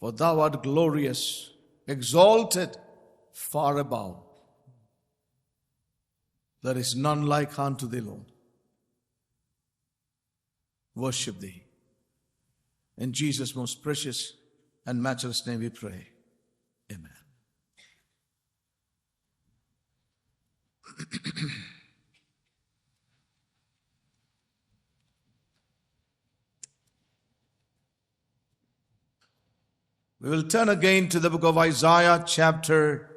For thou art glorious, exalted far above. There is none like unto thee, Lord. Worship thee. In Jesus' most precious and matchless name we pray. Amen. We will turn again to the book of Isaiah, chapter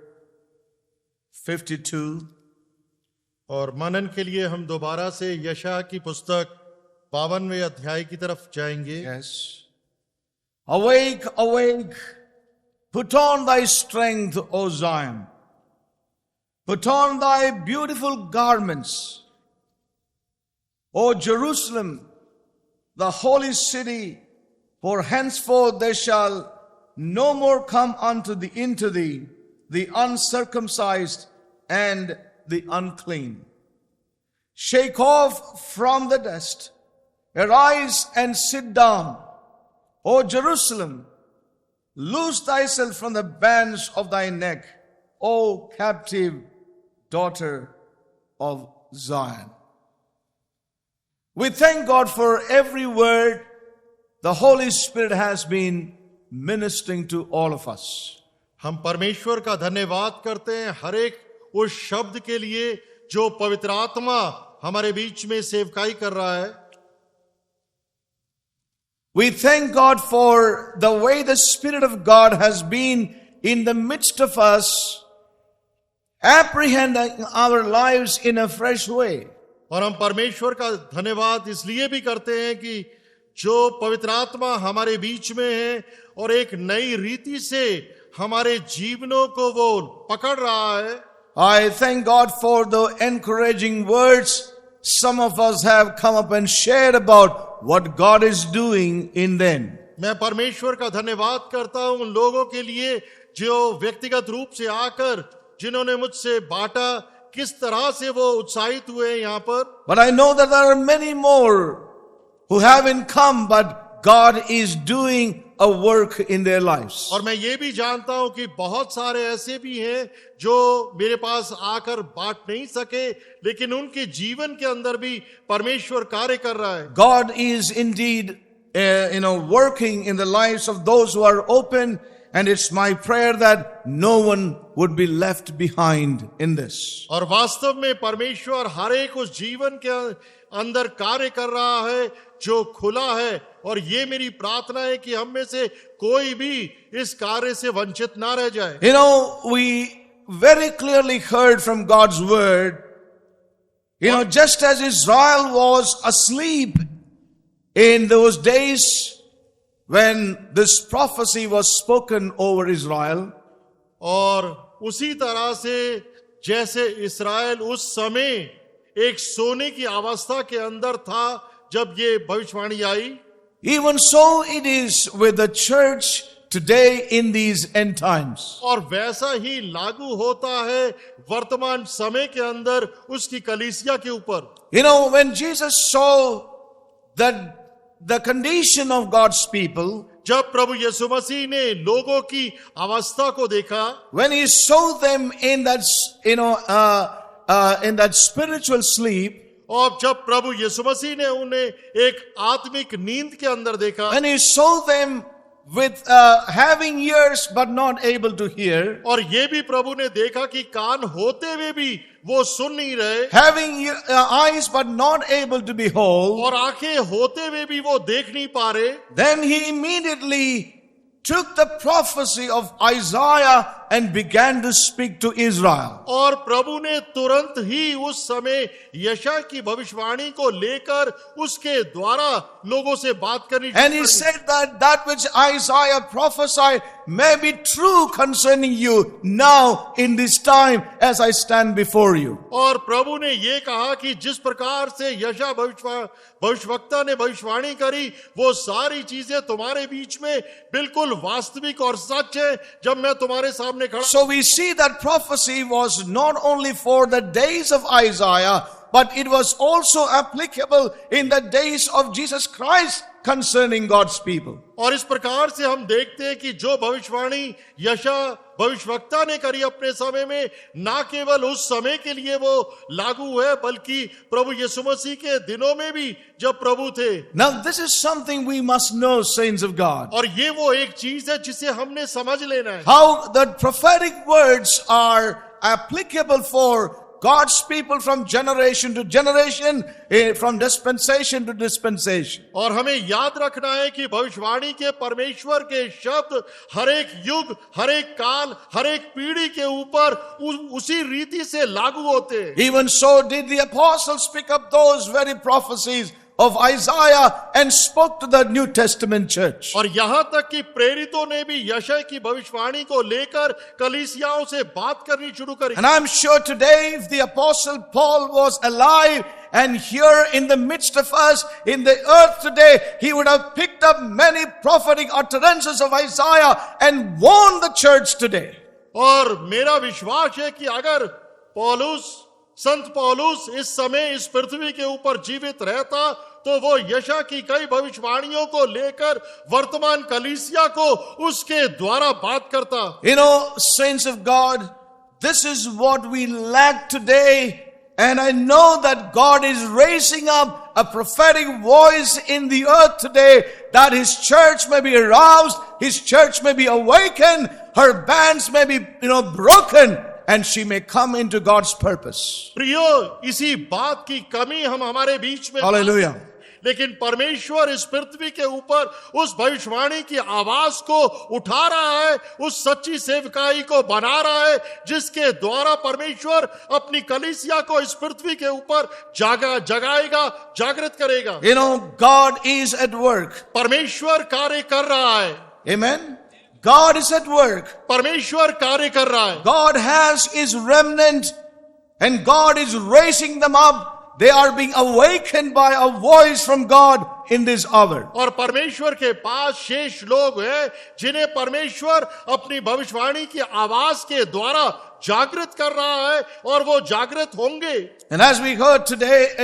52. और मनन के लिए हम दोबारा से यशायाह की पुस्तक 52वें अध्याय की तरफ जाएंगे. Yes. Awake, awake, put on thy strength, O Zion. Put on thy beautiful garments, O Jerusalem, the holy city, for henceforth there shall no more come into thee the uncircumcised and the unclean. Shake off from the dust, arise and sit down, O Jerusalem. Loose thyself from the bands of thy neck, O captive daughter of Zion. We thank God for every word the Holy Spirit has been ministering to all of us. हम परमेश्वर का धन्यवाद करते हैं हर एक उस शब्द के लिए जो पवित्र आत्मा हमारे बीच में सेवकाई कर रहा है. We thank God for the way the Spirit of God has been in the midst of us, apprehending our lives in a fresh way. और हम परमेश्वर का धन्यवाद इसलिए भी करते हैं कि जो पवित्र आत्मा हमारे बीच में है और एक नई रीति से हमारे जीवनों को वो पकड़ रहा है. I thank God for the encouraging words some of us have come up and shared about what God is doing in them. मैं परमेश्वर का धन्यवाद करता हूं उन लोगों के लिए जो व्यक्तिगत रूप से आकर जिन्होंने मुझसे बांटा किस तरह से वो उत्साहित हुए यहाँ पर. But I know that there are many more who haven't come, but God is doing a work in their lives. और मैं ये भी जानता हूं कि बहुत सारे ऐसे भी हैं जो मेरे पास आकर बांट नहीं सके लेकिन उनके जीवन के अंदर भी परमेश्वर कार्य कर रहा है. God is indeed working in the lives of those who are open, and it's my prayer that no one would be left behind in this. और वास्तव में परमेश्वर हर एक उस जीवन के अंदर कार्य कर रहा है जो खुला है और ये मेरी प्रार्थना है कि हम में से कोई भी इस कार्य से वंचित ना रह जाए. We very clearly heard from God's word, just as Israel was asleep in those days when this prophecy was spoken over Israel. और उसी तरह से जैसे इस्राएल उस समय एक सोने की अवस्था के अंदर था जब ये भविष्यवाणी आई. Even so it is with the church today in these end times. और वैसा ही लागू होता है वर्तमान समय के अंदर उसकी कलीसिया के ऊपर. When Jesus saw that the condition of God's people, जब प्रभु यीशु मसीह ने लोगों की अवस्था को देखा, when he saw them in that in that spiritual sleep, और जब प्रभु यीशु मसीह ने उन्हें एक आत्मिक नींद के अंदर देखा, when he saw them with having ears but not able to hear, और ये भी प्रभु ने देखा कि कान होते हुए भी वो सुन नहीं रहे, having eyes but not able to behold, और आंखें होते हुए भी वो देख नहीं पा रहे, then he immediately took the prophecy of Isaiah and began to speak to Israel. और प्रभु ने तुरंत ही उस समय यशायाह की भविष्यवाणी को लेकर उसके द्वारा लोगों से बात करनी शुरू And he said that which Isaiah prophesied may be true concerning you now in this time as I stand before you. और प्रभु ने ये कहा कि जिस प्रकार से यशायाह भविष्यवक्ता ने भविष्यवाणी करी वो सारी चीजें तुम्हारे बीच में बिल्कुल वास्तविक और सच है जब मैं तुम्हारे सामने खड़ा. So we see that prophecy was not only for the days of Isaiah, but it was also applicable in the days of Jesus Christ concerning God's people. और इस प्रकार से हम देखते हैं कि जो भविष्यवाणी यशा भविष्यवक्ता ने करी अपने समय में, ना केवल उस समय के लिए वो लागू है, बल्कि प्रभु यीशु मसीह के दिनों में भी जब प्रभु थे। Now this is something we must know, saints of God. और ये वो एक चीज है जिसे हमने समझ लेना है, How the prophetic words are applicable for God's people from generation to generation, from dispensation to dispensation. और हमें याद रखना है कि भविष्यवाणी के परमेश्वर के शब्द हर एक युग, हर एक काल, हर एक पीढ़ी के ऊपर उसी रीति से लागू होते हैं। Even so did the apostles pick up those very prophecies of Isaiah and spoke to the New Testament church. और यहां तक कि प्रेरितों ने भी यशायाह की भविष्यवाणी को लेकर कलीसियाओं से बात करनी शुरू करी। And I'm sure today if the apostle Paul was alive and here in the midst of us in the earth today, he would have picked up many prophetic utterances of Isaiah and warned the church today. और मेरा विश्वास है कि अगर संत पौलुस इस समय इस पृथ्वी के ऊपर जीवित रहता, तो वो यशा की कई भविष्यवाणियों को लेकर वर्तमान कलीसिया को उसके द्वारा बात करता। You know, saints of God, this is what we lack today. And I know that God is raising up a prophetic voice in the earth today, that His church may be aroused, His church may be awakened, her bands may be, broken, and she may come into God's purpose. प्रियो, इसी बात की कमी हम हमारे बीच में, Hallelujah. लेकिन परमेश्वर इस पृथ्वी के ऊपर उस भविष्यवाणी की आवाज को उठा रहा है, उस सच्ची सेवकाई को बना रहा है, जिसके द्वारा परमेश्वर अपनी कलीसिया को इस पृथ्वी के ऊपर जगाएगा, जागृत करेगा। You know, God is at work. परमेश्वर कार्य कर रहा है। Amen. God is at work. परमेश्वर कार्य कर रहा है। God has His remnant and God is raising them up. They are being awakened by a voice from God in this hour. और परमेश्वर के पास शेष लोग हैं जिन्हें परमेश्वर अपनी भविष्यवाणी की आवाज के द्वारा जागृत कर रहा है, और वो जागृत होंगे। And as we heard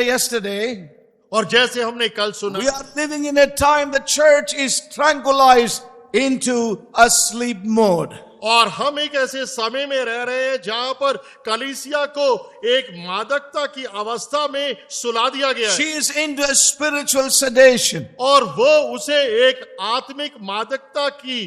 yesterday, और जैसे हमने कल सुना, we are living in a time the church is tranquilized into a sleep mode. और हम एक ऐसे समय में रह रहे हैं जहां पर कलीसिया को एक मादकता की अवस्था में सुला दिया गया है। She is into a spiritual sedation. और वो उसे एक आत्मिक मादकता की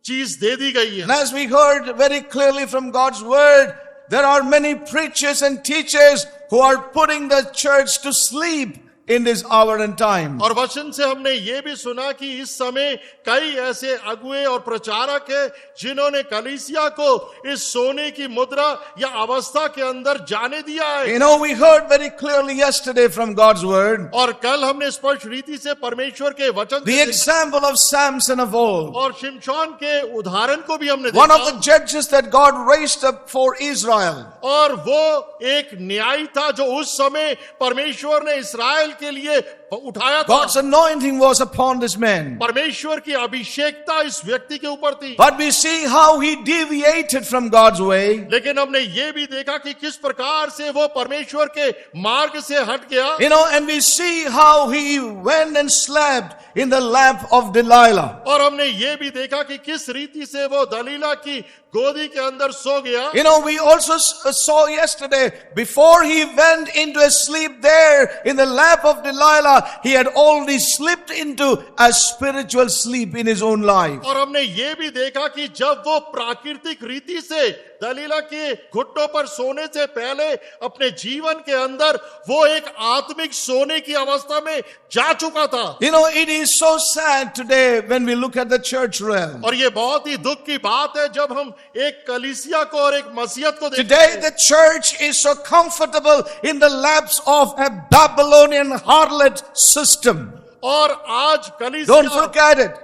चीज दे दी गई है। And as we heard very clearly from God's word, there are many preachers and teachers who are putting the church to sleep in this hour and time. और वचन से हमने ये भी सुना कि इस समय कई ऐसे अगुए और प्रचारक हैं जिन्होंने कलीसिया को इस सोने की मुद्रा या अवस्था के अंदर जाने दिया है। You know, we heard very clearly yesterday from God's word और कल हमने स्पष्ट रीति से परमेश्वर के वचन the example of Samson of old, और शिमशोन के उदाहरण को भी हमने one of देखा। the judges that God raised up for Israel. और वो एक न्यायी था जो उस समय परमेश्वर ने इस्राएल के लिए उठाया था। God's anointing was upon this man. परमेश्वर की अभिषेकता इस व्यक्ति के ऊपर थी। But we see how he deviated from God's way. लेकिन हमने ये भी देखा कि किस प्रकार से वो परमेश्वर के मार्ग से हट गया। You know, and we see how he went and slept in the lap of Delilah. और हमने ये भी देखा कि किस रीति से वो दलीला की गोदी के अंदर सो गया। You know, we also saw yesterday, before he went into a sleep there in the lap of Delilah, he had already slipped into a spiritual sleep in his own life. और हमने ये भी देखा कि जब वो प्राकृतिक रीति से दलीला के घुटनों पर सोने से पहले अपने जीवन के अंदर वो एक आत्मिक सोने की अवस्था में जा चुका था। You know, it is so sad today when we look at the church realm. और ये बहुत ही दुख की बात है जब हम एक कलीसिया को और एक मसीहत को देखते Today हैं। the church is so comfortable in the laps of a Babylonian harlot system. और आज Don't forget it.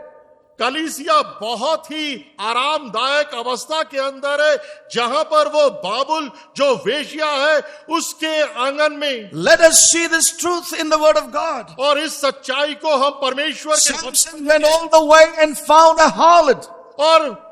कलीसिया बहुत ही आरामदायक अवस्था के अंदर है, जहां पर वो बाबुल जो वेश्या है उसके आंगन में। Let us see this truth in the word of God. और इस सच्चाई को हम परमेश्वर के Samson went all the way and found a harlot. और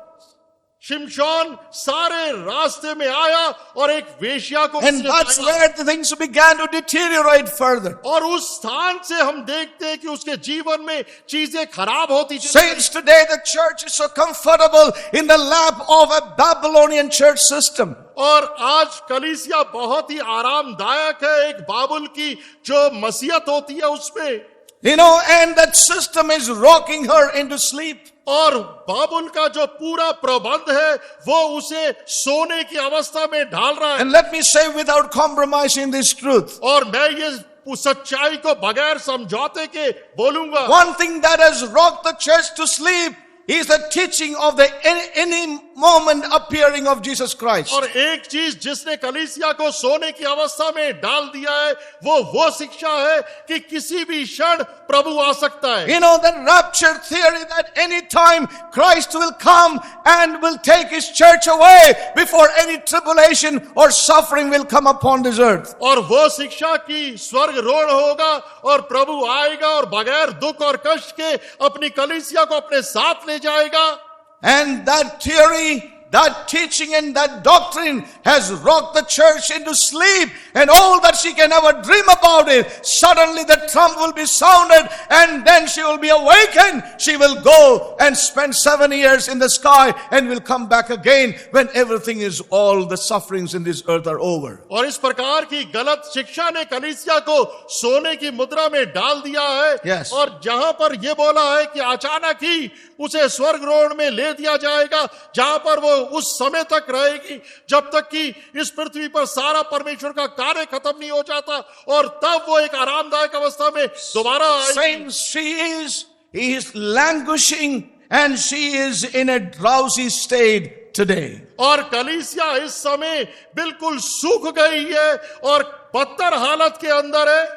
शिमशोन सारे रास्ते में आया और एक वेश्या को And उसने that's पाया। where the things began to deteriorate further. और उस स्थान से हम देखते हैं कि उसके जीवन में चीजें खराब होती चली। Saints, today the church is so comfortable in the lap of a Babylonian church system. और आज कलीसिया बहुत ही आरामदायक है एक बाबुल की जो मसीहत होती है उसमें। You know, and that system is rocking her into sleep. और बाबुल का जो पूरा प्रबंध है वो उसे सोने की अवस्था में ढाल रहा है। And let me say without compromising this truth, और मैं ये सच्चाई को बगैर समझौते के बोलूंगा। one thing that has rocked the church to sleep is the teaching of the any moment appearing of Jesus Christ. और एक चीज जिसने कलीसिया को सोने की अवस्था में डाल दिया है वो शिक्षा है कि किसी भी क्षण प्रभु आ सकता है। You know, the rapture theory that any time Christ will come and will take his church away before any tribulation or suffering will come upon this earth. और वो शिक्षा की स्वर्ग रोण होगा और प्रभु आएगा और बगैर दुख और कष्ट के अपनी कलीसिया को अपने साथ ले जाएगा। And that theory, that teaching and that doctrine has rocked the church into sleep, and all that she can ever dream about it, suddenly the trump will be sounded and then she will be awakened. She will go and spend 7 years in the sky and will come back again when everything is, all the sufferings in this earth are over. और इस प्रकार की गलत शिक्षा ने कलीसिया को सोने की मुद्रा में डाल दिया है। Yes. और जहां पर यह बोला है कि अचानक ही उसे स्वर्ग रोण में ले दिया जाएगा, जहां पर वो उस समय तक रहेगी जब तक कि इस पृथ्वी पर सारा परमेश्वर का कार्य खत्म नहीं हो जाता, और तब वो एक आरामदायक अवस्था में दोबारा आएगी। Saints, he is languishing and she is in a drowsy state today. और कलीसिया इस समय बिल्कुल सूख गई है और बदतर हालत के अंदर है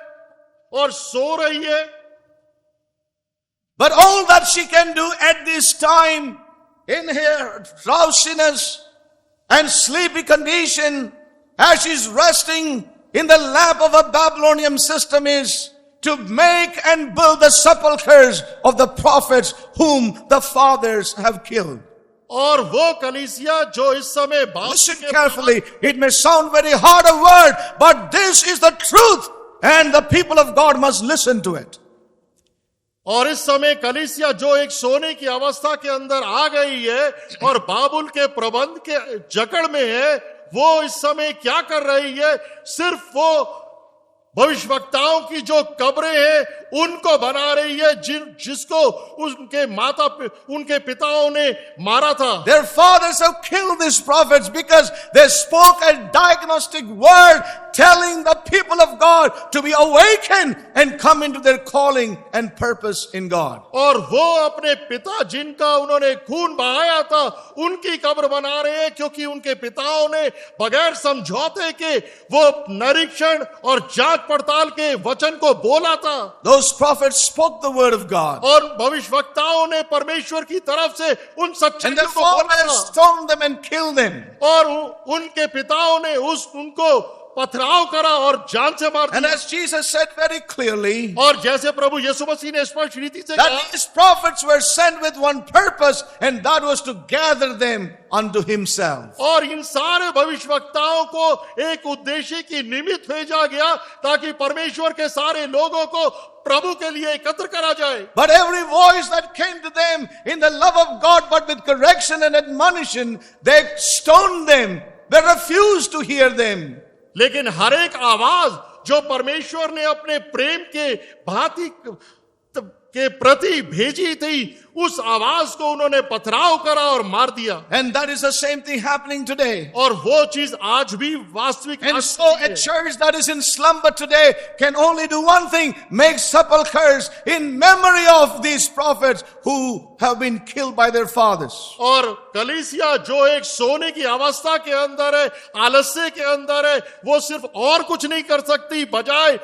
और सो रही है। But all that she can do at this time, in her drowsiness and sleepy condition, as she's resting in the lap of a Babylonian system, is to make and build the sepulchres of the prophets whom the fathers have killed. और वो कलीसिया जो इस समय Listen carefully. It may sound very hard a word, but this is the truth, and the people of God must listen to it. और इस समय कलीसिया जो एक सोने की अवस्था के अंदर आ गई है और बाबुल के प्रबंध के जकड़ में है, वो इस समय क्या कर रही है? सिर्फ वो भविष्यवक्ताओं की जो कब्रें हैं उनको बना रही है जिसको उनके पिताओं ने मारा था। Their fathers have killed these prophets because they spoke a diagnostic word telling the people of God to be awakened and come into their calling and purpose in God. और वो अपने पिता जिनका उन्होंने खून बहाया था उनकी कब्र बना रहे हैं, क्योंकि उनके पिताओं ने बगैर समझौते के वो निरीक्षण और जांच पड़ताल के वचन को बोला था। Those prophets spoke the word of God. और भविष्यवक्ताओं ने परमेश्वर की तरफ से उन And सच्चाइयों their को बोला fathers था। stoned them and killed them. और उनके पिताओं ने उनको पथराव करा और जान से मार And दिया। as Jesus said very clearly, और जैसे प्रभु यीशु मसीह ने स्पष्ट रीति से that कहा, these prophets were sent with one purpose, and that was to gather them unto himself. और इन सारे भविष्यवक्ताओं को एक उद्देश्य की निमित्त भेजा गया ताकि परमेश्वर के सारे लोगों को प्रभु के लिए एकत्र करा जाए। But every voice that came to them in the love of God, but with correction and admonition, they stoned them. They refused to hear them. लेकिन हर एक आवाज जो परमेश्वर ने अपने प्रेम के भांति के प्रति भेजी थी, उस आवाज को उन्होंने पथराव करा और मार दिया। And that is the same thing happening today. और वो चीज आज भी वास्तविक And so a church that is in slumber today can only do one thing: make sepulchres in memory of these prophets who have been killed by their fathers. और कलीसिया जो एक सोने की अवस्था के अंदर है, आलस्य के अंदर है, वो सिर्फ और कुछ नहीं कर सकती बजाय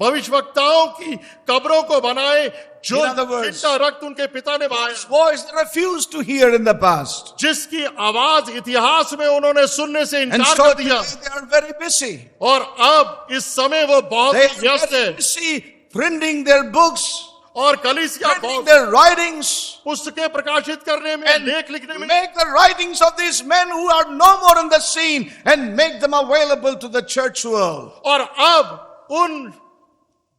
भविष्यवक्ताओं की कब्रों को बनाए जो जिनका रक्त उनके पिता ने बहाया, Voice they refused to hear in the past. जिसकी आवाज इतिहास में उन्होंने सुनने से And इनकार so कर today दिया। they are very busy. और अब इस समय वो बहुत They व्यस्त है। are busy printing their books और कलीसिया Reading बहुत their writings, पुस्तकें प्रकाशित करने में, and लेख लिखने में, make the writings of these men who are no more on the scene and make them available to the church world. और अब उन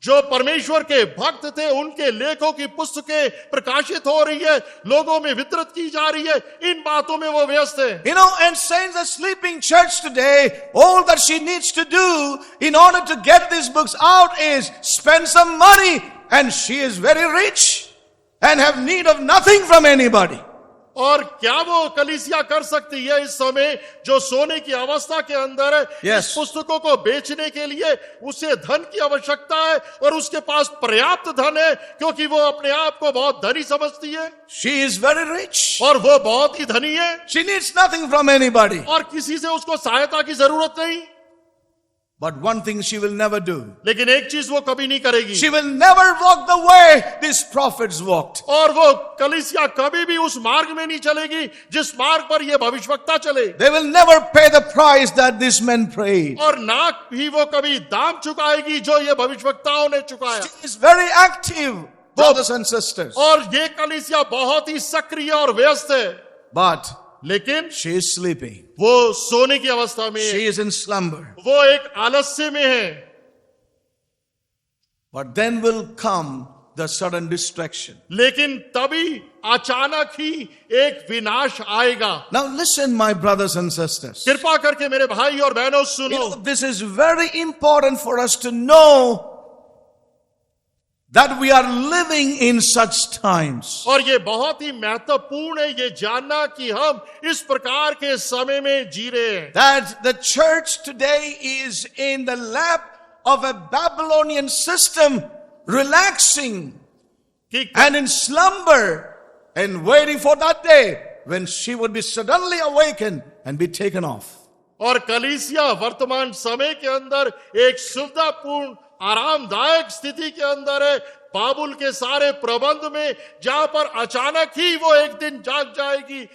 जो परमेश्वर के भक्त थे उनके लेखों की पुस्तकें प्रकाशित हो रही है, लोगों में वितरित की जा रही है, इन बातों में वो व्यस्त है। You know, and saints, the sleeping church today, all that she needs to do in order to get these books out is spend some money, and she is very rich and have need of nothing from anybody. और क्या वो कलीसिया कर सकती है इस समय जो सोने की अवस्था के अंदर है? Yes. इस पुस्तकों को बेचने के लिए उसे धन की आवश्यकता है और उसके पास पर्याप्त धन है, क्योंकि वो अपने आप को बहुत धनी समझती है She is very rich. और वो बहुत ही धनी है She needs nothing from anybody. और किसी से उसको सहायता की जरूरत नहीं। But one thing she will never do. लेकिन एक चीज वो कभी नहीं करेगी, She will never walk the way these prophets walked. और वो कलीसिया कभी भी उस मार्ग में नहीं चलेगी जिस मार्ग पर ये भविष्यवक्ता चले, They will never pay the price that these men paid. और ना ही वो कभी दाम चुकाएगी जो ये भविष्यवक्ताओं ने चुकाया। She is very active, brothers and sisters. और ये कलीसिया बहुत ही सक्रिय और व्यस्त है, But लेकिन she is sleeping. वो सोने की अवस्था में She है, is in slumber. वो एक आलस्य में है। But then will come the sudden destruction. लेकिन तभी अचानक ही एक विनाश आएगा। Now listen, my brothers and sisters. कृपा करके मेरे भाई और बहनों You सुनो, know, this is very important for us to know that we are living in such times. और ये बहुत ही महत्वपूर्ण है ये जानना कि हम इस प्रकार के समय में जी रहे हैं, That the church today is in the lap of a Babylonian system, relaxing कि and in slumber and waiting for that day when she would be suddenly awakened and be taken off. और कलीसिया वर्तमान समय के अंदर एक सुविधापूर्ण आरामदायक स्थिति के अंदर है, बाबुल के सारे प्रबंध में, जहां पर अचानक ही वो एक दिन जाग जाएगी।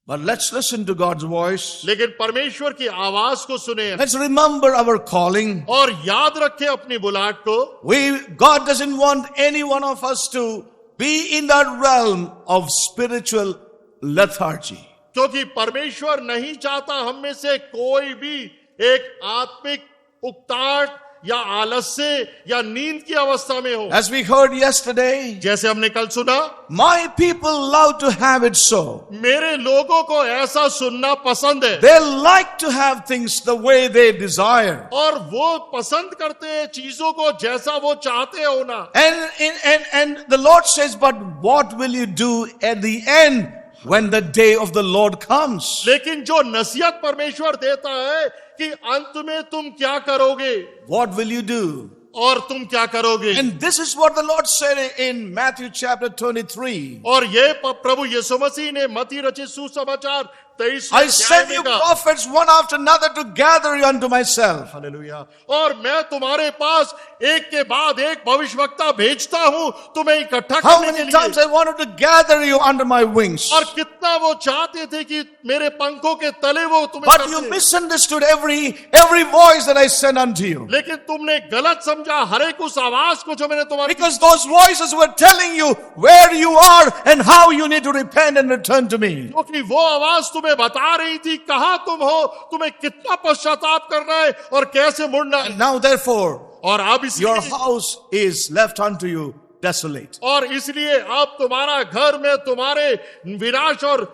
But let's listen to God's voice. लेकिन परमेश्वर की आवाज को सुने Let's remember our calling. और याद रखें अपनी बुलाहट को। God doesn't want any one of us to be in that realm of spiritual lethargy. क्योंकि परमेश्वर नहीं चाहता हम में से कोई भी एक आत्मिक उकताहट या आलस्य या नींद की अवस्था में हो। As we heard yesterday, जैसे हमने कल सुना, my people love to have it so. मेरे लोगों को ऐसा सुनना पसंद है They like to have things the way they desire. और वो पसंद करते हैं चीजों को जैसा वो चाहते हो ना। And the Lord says, but what will you do at the end when the day of the Lord comes? लेकिन जो नसीहत परमेश्वर देता है कि अंत में तुम क्या करोगे, What will you do? और तुम क्या करोगे। And this is what the Lord said in Matthew chapter 23. और ये प्रभु यीशु मसीह ने मत्ती रचित सुसमाचार 23 I send you prophets one after another to gather you unto myself. Hallelujah. और मैं तुम्हारे पास एक के बाद एक भविष्यवक्ता भेजता हूं तुम्हें इकट्ठा How करने के many times लिए। I wanted to gather you under my wings. और कितना वो चाहते थे कि मेरे पंखों के तले वो तुम्हें But कर you दें। misunderstood every voice that I sent unto you. लेकिन तुमने गलत समझा हर एक उस आवाज को जो मैंने तुम्हारे, Because those voices were telling you where you are and how you need to repent and return to me. क्योंकि वो आवाज तुम्हें बता रही थी कहां तुम हो, तुम्हें कितना पश्चाताप करना है और कैसे मुड़ना है। Now therefore, और अब your इसलिए house is left unto you desolate. और इसलिए अब तुम्हारा घर में तुम्हारे विनाश और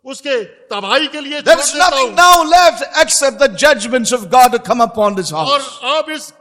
उसके तबाही के लिए There छोड़ is देता nothing हूं। now left except the judgments of God to come upon this और house. अब इस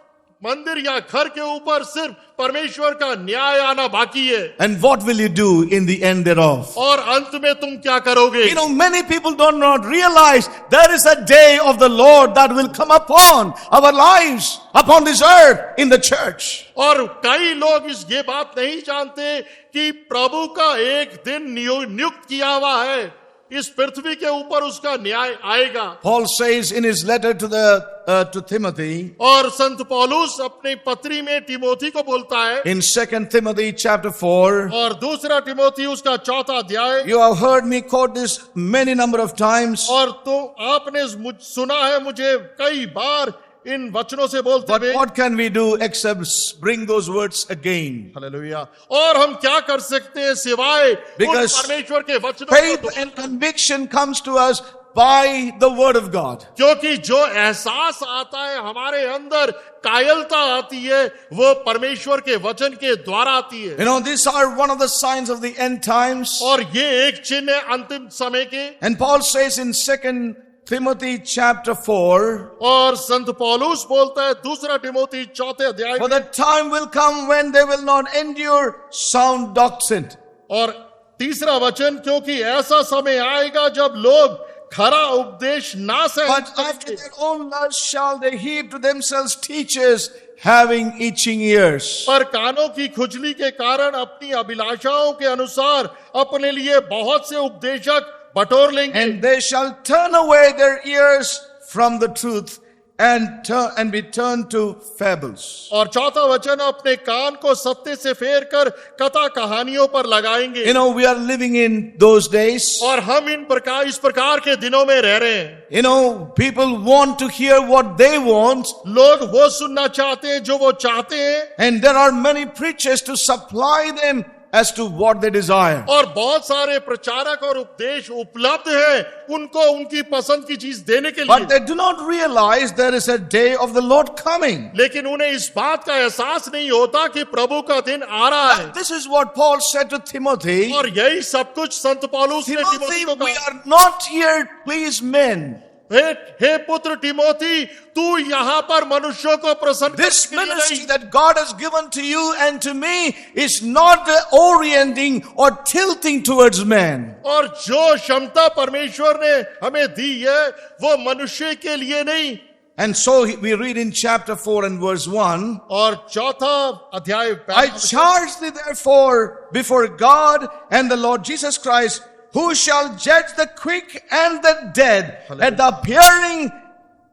मंदिर या घर के ऊपर सिर्फ परमेश्वर का न्याय आना बाकी है। And what will you do in the end thereof? और अंत में तुम क्या करोगे। You know, many people do not realize there is a day of the Lord that will come upon our lives, upon this earth, in the church. और कई लोग ये बात नहीं जानते कि प्रभु का एक दिन नियुक्त किया हुआ है, इस पृथ्वी के ऊपर उसका न्याय आएगा। Paul says in his letter to Timothy, और संत पौलुस अपनी पत्री में तिमोथी को बोलता है, in 2 Timothy chapter 4, और दूसरा तिमोथी उसका 4वां अध्याय, you have heard me quote this many number of times. और तो आपने सुना है मुझे कई बार इन वचनों से बोलते But हुए, what can we do except bring those words again? Hallelujah, और हम क्या कर सकते हैं सिवाय उन Because परमेश्वर के वचनों Faith को, and conviction comes to us by the word of God. क्योंकि जो एहसास आता है हमारे अंदर, कायलता आती है, वो परमेश्वर के वचन के द्वारा आती है। You know, these are one of the signs of the end times. और ये एक चिन्ह है अंतिम समय के। And Paul says in 2 Timothy chapter 4, और संत पौलुस बोलता है दूसरा टिमोथी चौथे अध्याय for में, the time will come when they will not endure sound doctrine. और तीसरा वचन, क्योंकि ऐसा समय आएगा जब लोग खरा उपदेश ना सहन But after their own lust shall they heap to themselves teachers having itching ears. पर कानों की खुजली के कारण अपनी अभिलाषाओं के अनुसार अपने लिए बहुत से उपदेशक बटोर लेंगे। And they shall turn away their ears from the truth and be turned to fables. और चौथा वचन, अपने कान को सत्य से फेर कर कथा कहानियों पर लगाएंगे। You know, we are living in those days. और हम इस प्रकार के दिनों में रह रहे हैं। You know, people want to hear what they want, लोग वो सुनना चाहते हैं जो वो चाहते हैं, and there are many preachers to supply them as to what they desire. और बहुत सारे प्रचारक और उपदेश उपलब्ध हैं उनको उनकी पसंद की चीज देने के But लिए, they do not realize there is a day of the Lord coming. लेकिन उन्हें इस बात का एहसास नहीं होता कि प्रभु का दिन आ रहा है। This is what Paul said to Timothy. और यही सब कुछ संत पौलुस ने Timothy, तिमोथी को we कहा, are not here to please men. हे पुत्र तिमोथी, तू यहाँ पर मनुष्यों को प्रसन्न This करने के लिए ministry नहीं, that God has given to you and to me is not orienting or tilting towards man. और जो क्षमता परमेश्वर ने हमें दी है वो मनुष्य के लिए नहीं। And so we read in chapter 4 and verse 1, और चौथा अध्याय I charge thee therefore before God and the Lord Jesus Christ, who shall judge the quick and the dead at the appearing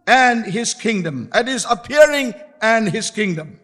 and his kingdom. At his appearing and his kingdom.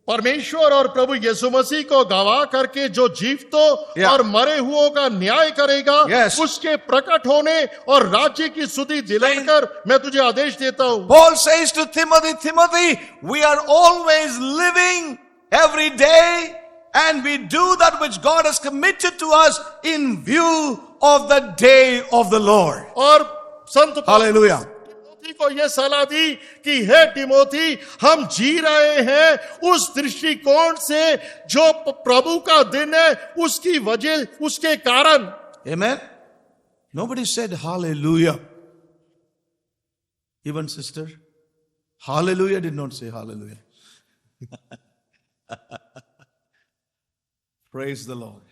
परमेश्वर और प्रभु यीशु मसीह को गवाह करके जो जीवितों और मरे हुओं का न्याय करेगा, Yes. उसके प्रकट होने और राज्य की स्तुति दिलाकर मैं तुझे आदेश देता हूं। Paul says to Timothy, Timothy, we are always living every day and we do that which God has committed to us in view of the day of the Lord. और संत Hallelujah. टिमोथी को यह सलाह दी कि हे Timothy, हम जी रहे हैं उस दृष्टिकोण से जो प्रभु का दिन है, उसकी वजह, उसके कारण। Amen. Nobody said hallelujah. Even sister, hallelujah did not say hallelujah. Praise the Lord.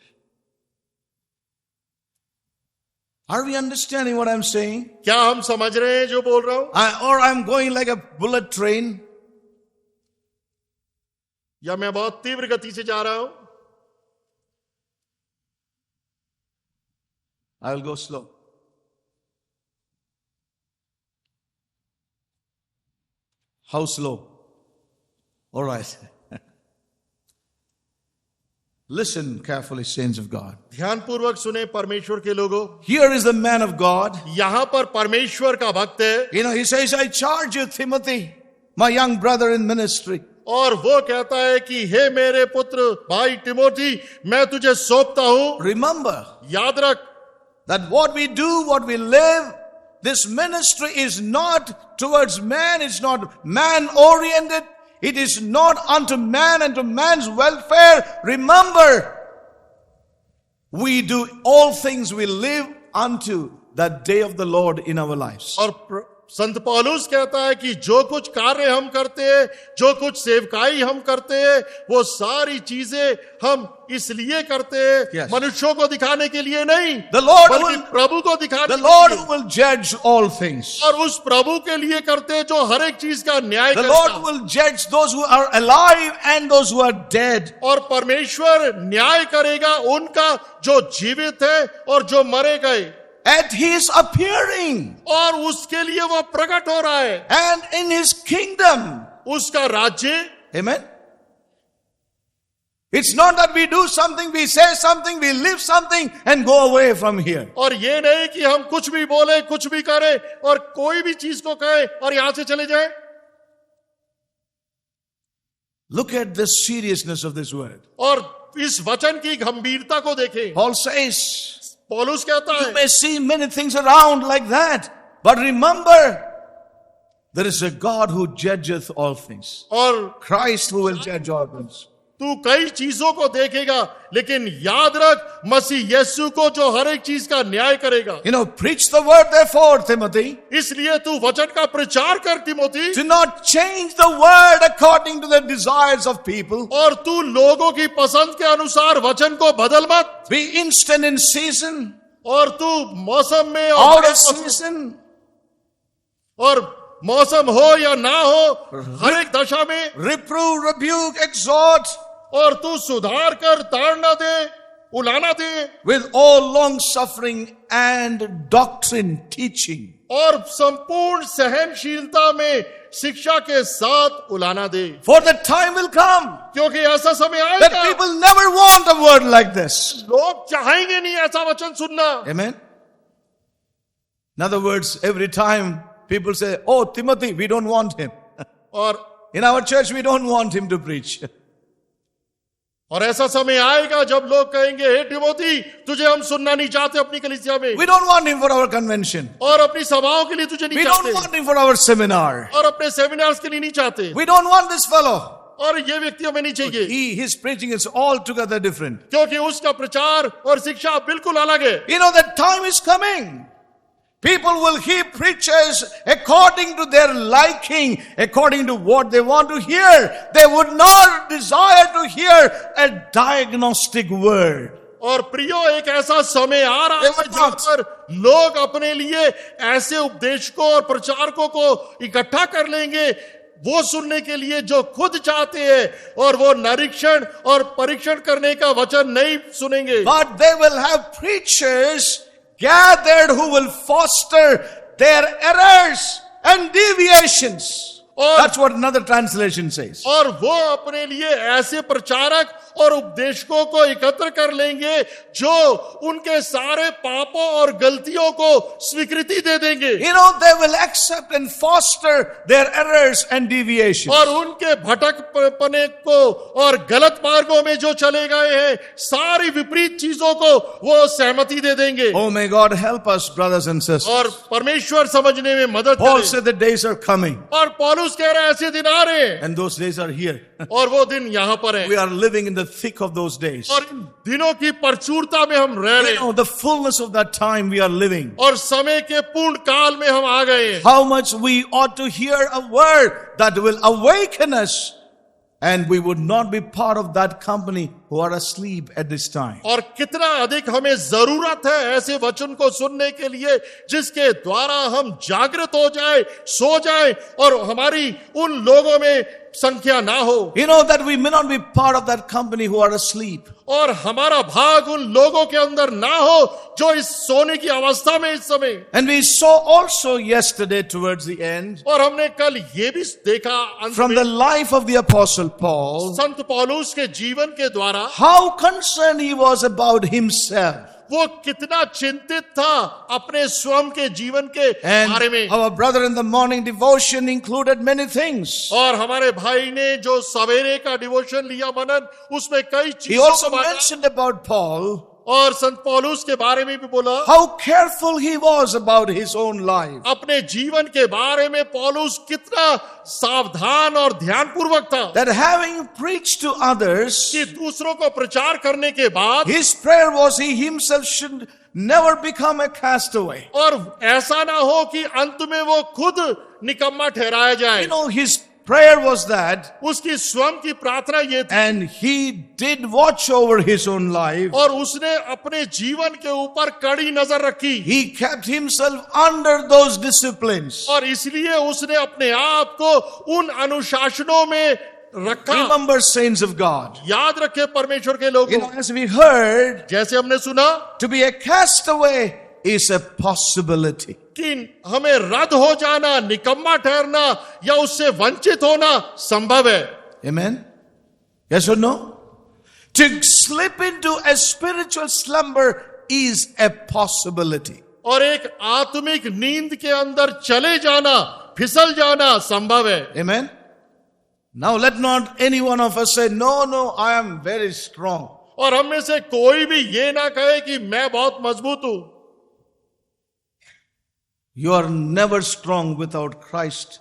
Are we understanding what I'm saying? क्या हम समझ रहे हैं जो बोल रहा हूं? Or I'm going like a bullet train? या मैं बहुत तीव्र गति से जा रहा हूं? I'll go slow. How slow? All right. Listen carefully, saints of God. ध्यानपूर्वक सुने परमेश्वर के लोगों। Here is the man of God. यहां पर परमेश्वर का भक्त है, You know, he says, I charge you, Timothy, my young brother in ministry. और वो कहता है कि हे मेरे पुत्र भाई तिमोथी, मैं तुझे सौंपता हूं। Remember याद रख that what we do, what we live, this ministry is not towards man, it's not man oriented. It is not unto man and to man's welfare. Remember, we do all things, we live unto the day of the Lord in our lives. और संत पौलुस कहता है कि जो कुछ कार्य हम करते हैं, जो कुछ सेवकाई हम करते हैं, वो सारी चीजें हम इसलिए करते हैं, Yes. मनुष्यों को दिखाने के लिए नहीं, The Lord बल्कि will, प्रभु को दिखाने the के Lord लिए, will judge all things. और उस प्रभु के लिए करते हैं जो हर एक चीज का न्याय The करता Lord है। will judge those who are alive and those who are dead. और परमेश्वर न्याय करेगा उनका जो जीवित है और जो मरे गए, At his appearing और उसके लिए वो प्रकट हो रहा है, and in his kingdom. उसका राज्य। Amen. It's not that we do something, we say something, we live something and go away from here. और ये नहीं कि हम कुछ भी बोले, कुछ भी करें और कोई भी चीज को कहें और यहां से चले जाएं। Look at the seriousness of this word. और इस वचन की गंभीरता को देखें। Paul says, पौलुस कहता you है, may see many things around like that, but remember, there is a God who judgeth all things. और Christ who will judge all things. तू कई चीजों को देखेगा, लेकिन याद रख मसीह यीशु को जो हर एक चीज का न्याय करेगा। You know, preach the word therefore, Timothy. इसलिए तू वचन का प्रचार कर Timothy, Do not change the word according to the desires of people. और तू लोगों की पसंद के अनुसार वचन को बदल मत। Be instant in season, और तू मौसम में out of season. और मौसम हो या ना हो, हर एक दशा में, Reprove, rebuke, exhort और तू सुधार कर, ताड़ना दे, उलाना दे, with all long suffering and doctrine teaching. और संपूर्ण सहनशीलता में शिक्षा के साथ उलाना दे। For the time will come क्योंकि ऐसा समय that आएगा, people never want a word like this. लोग चाहेंगे नहीं ऐसा वचन सुनना। Amen. In other words, every time people say, oh, Timothy, we don't want him. और In our church, we don't want him to preach. ऐसा समय आएगा जब लोग कहेंगे, हे तिमोथी, तुझे हम सुनना नहीं चाहते अपनी कलीसिया में, We don't want him for our convention. और अपनी सभाओं के लिए तुझे नहीं We don't चाहते, want him for our seminar. और अपने सेमिनार्स के लिए नहीं चाहते, We don't want this fellow. और ये व्यक्ति हमें नहीं चाहिए, His preaching is altogether different. क्योंकि उसका प्रचार और शिक्षा बिल्कुल अलग है। You know, the time is coming. People will hear preachers according to their liking, according to what they want to hear. They would not desire to hear a diagnostic word. और प्रियो, एक ऐसा समय आ रहा है जहां पर लोग अपने लिए ऐसे उपदेशकों और प्रचारकों को इकट्ठा कर लेंगे, वो सुनने के लिए जो खुद चाहते हैं, और वो निरीक्षण और परीक्षण करने का वचन नहीं सुनेंगे। But they will have preachers gathered who will foster their errors and deviations. That's what another translation says. और वो अपने लिए ऐसे प्रचारक और उपदेशकों को एकत्र कर लेंगे जो उनके सारे पापों और गलतियों को स्वीकृति दे देंगे। You know, they will accept and foster their errors and deviations. और उनके भटकपने को और गलत मार्गों में जो चले गए हैं, सारी विपरीत चीजों को वो सहमति दे देंगे। Oh, may God help us, brothers and sisters. और परमेश्वर समझने में मदद Paul करे। said the days are coming, और पौलुस कह रहे हैं ऐसे दिन आ रहे हैं, and those days are here. और वो दिन यहाँ पर है, We are living in the thick of those days. और इन दिनों की प्रचुरता में हम रह रहे You हैं, know, the fullness of that time we are living. और समय के पूर्ण काल में हम आ गए हैं। How much we ought to hear a word that will awaken us, and we would not be part of that company who are asleep at this time. और कितना अधिक हमें जरूरत है ऐसे वचन को सुनने के लिए जिसके द्वारा हम जागृत हो जाए, सो जाए, और हमारी उन लोगों में संख्या ना हो, You know that we may not be part of that company who are asleep. और हमारा भाग उन लोगों के अंदर ना हो जो इस सोने की अवस्था में इस समय। And we saw also yesterday towards the end, और हमने कल ये भी देखा अंत from में the life of the apostle Paul, संत पौलुस के जीवन के द्वारा how concerned he was about himself. वो कितना चिंतित था अपने स्वयं के जीवन के बारे And में। our brother in the morning devotion included many things. और हमारे भाई ने जो सवेरे का डिवोशन लिया मनन, उसमें कई He चीजों also को बांटा, mentioned about Paul, और संत पौलुस के बारे में भी बोला। how careful he was about his own life. अपने जीवन के बारे में पौलुस कितना सावधान और ध्यानपूर्वक था That having preached to others, कि दूसरों को प्रचार करने के बाद, his prayer was he himself should never become a castaway. और ऐसा ना हो कि अंत में वो खुद निकम्मा ठहराया जाए। You know, his prayer was that, उसकी स्वयं की प्रार्थना ये थी, and he did watch over his own life. और उसने अपने जीवन के ऊपर कड़ी नजर रखी, He kept himself under those disciplines. और इसलिए उसने अपने आप को उन अनुशासनों में रखा। Remember, saints of God, याद रखे परमेश्वर के लोगों, you know, as we heard, जैसे हमने सुना to be a castaway is a possibility. कि हमें रद्द हो जाना, निकम्मा ठहरना या उससे वंचित होना संभव है। Amen? Yes or no? To slip into a spiritual slumber is a possibility. और एक आत्मिक नींद के अंदर चले जाना, फिसल जाना संभव है। Amen? Now let not any one of us say, no, I am very strong. और हम में से कोई भी ये ना कहे कि मैं बहुत मजबूत हूं. You are never strong without Christ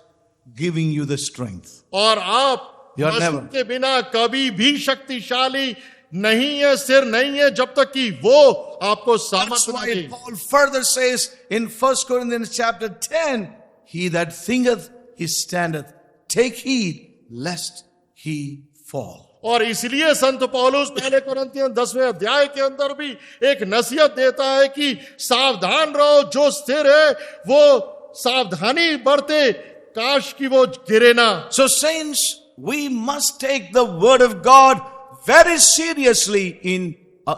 giving you the strength. और आप You are मसीह never. के बिना कभी भी शक्तिशाली नहीं है, सिर नहीं है, जब तक कि वो आपको That's सामर्थ्य ना why they. Paul further says in 1 Corinthians chapter 10, he that thinketh he standeth, take heed lest he fall. और इसलिए संत पौलुस पहले कोरिन्थियों 10वें अध्याय के अंदर भी एक नसीहत देता है कि सावधान रहो, जो स्थिर है वो सावधानी बरते, काश कि वो गिरे ना. So saints, we must take the word of God very seriously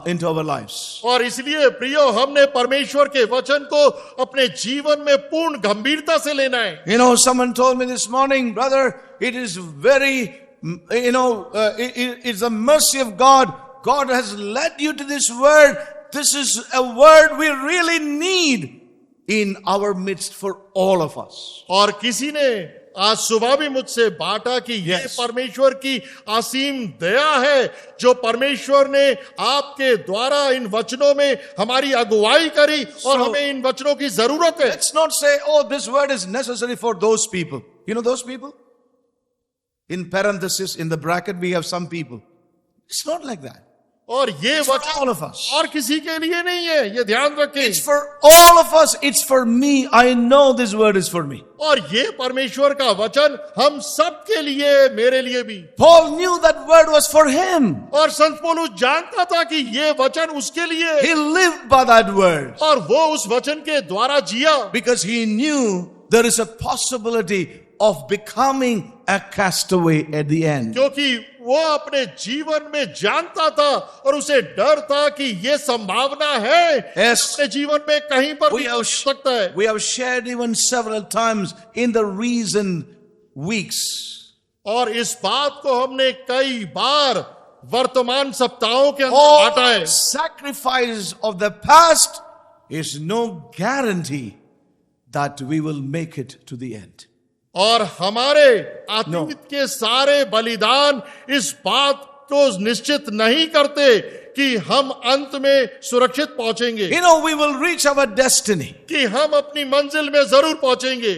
into our lives. और इसलिए प्रियो, हमने परमेश्वर के वचन को अपने जीवन में पूर्ण गंभीरता से लेना है. You know, someone told me this morning, brother, it is very, it's the mercy of God. God has led you to this word. This is a word we really need in our midst for all of us. और किसी ने आज सुबह भी मुझसे बांटा कि ये Yes. परमेश्वर की असीम दया है जो परमेश्वर ने आपके द्वारा इन वचनों में हमारी अगुवाई करी और हमें इन वचनों की जरूरत है. Let's not say, oh, this word is necessary for those people. You know those people? In parenthesis, in the bracket, we have some people. It's not like that. और ये It's for वचन all of us. और किसी के लिए नहीं है, ये ध्यान रखें. It's for all of us. It's for me. I know this word is for me. और ये परमेश्वर का वचन हम सब के लिए, मेरे लिए भी. Paul knew that word was for him. और संत पौलुस जानता था कि ये वचन उसके लिए, He lived by that word और वो उस वचन के द्वारा जिया. because he knew there is a possibility of becoming a castaway at the end. क्योंकि वो अपने जीवन में जानता था और उसे डर था कि ये संभावना है Yes. अपने जीवन में कहीं पर We भी have, हो सकता है. we have shared even several times in the recent weeks. और इस बात को हमने कई बार वर्तमान सप्ताहों के अंदर बांटा है. All sacrifice of the past is no guarantee that we will make it to the end. और हमारे अतीत के सारे बलिदान इस बात को निश्चित नहीं करते कि हम अंत में सुरक्षित पहुंचेंगे, You know, we will reach our destiny. कि हम अपनी मंजिल में जरूर पहुंचेंगे.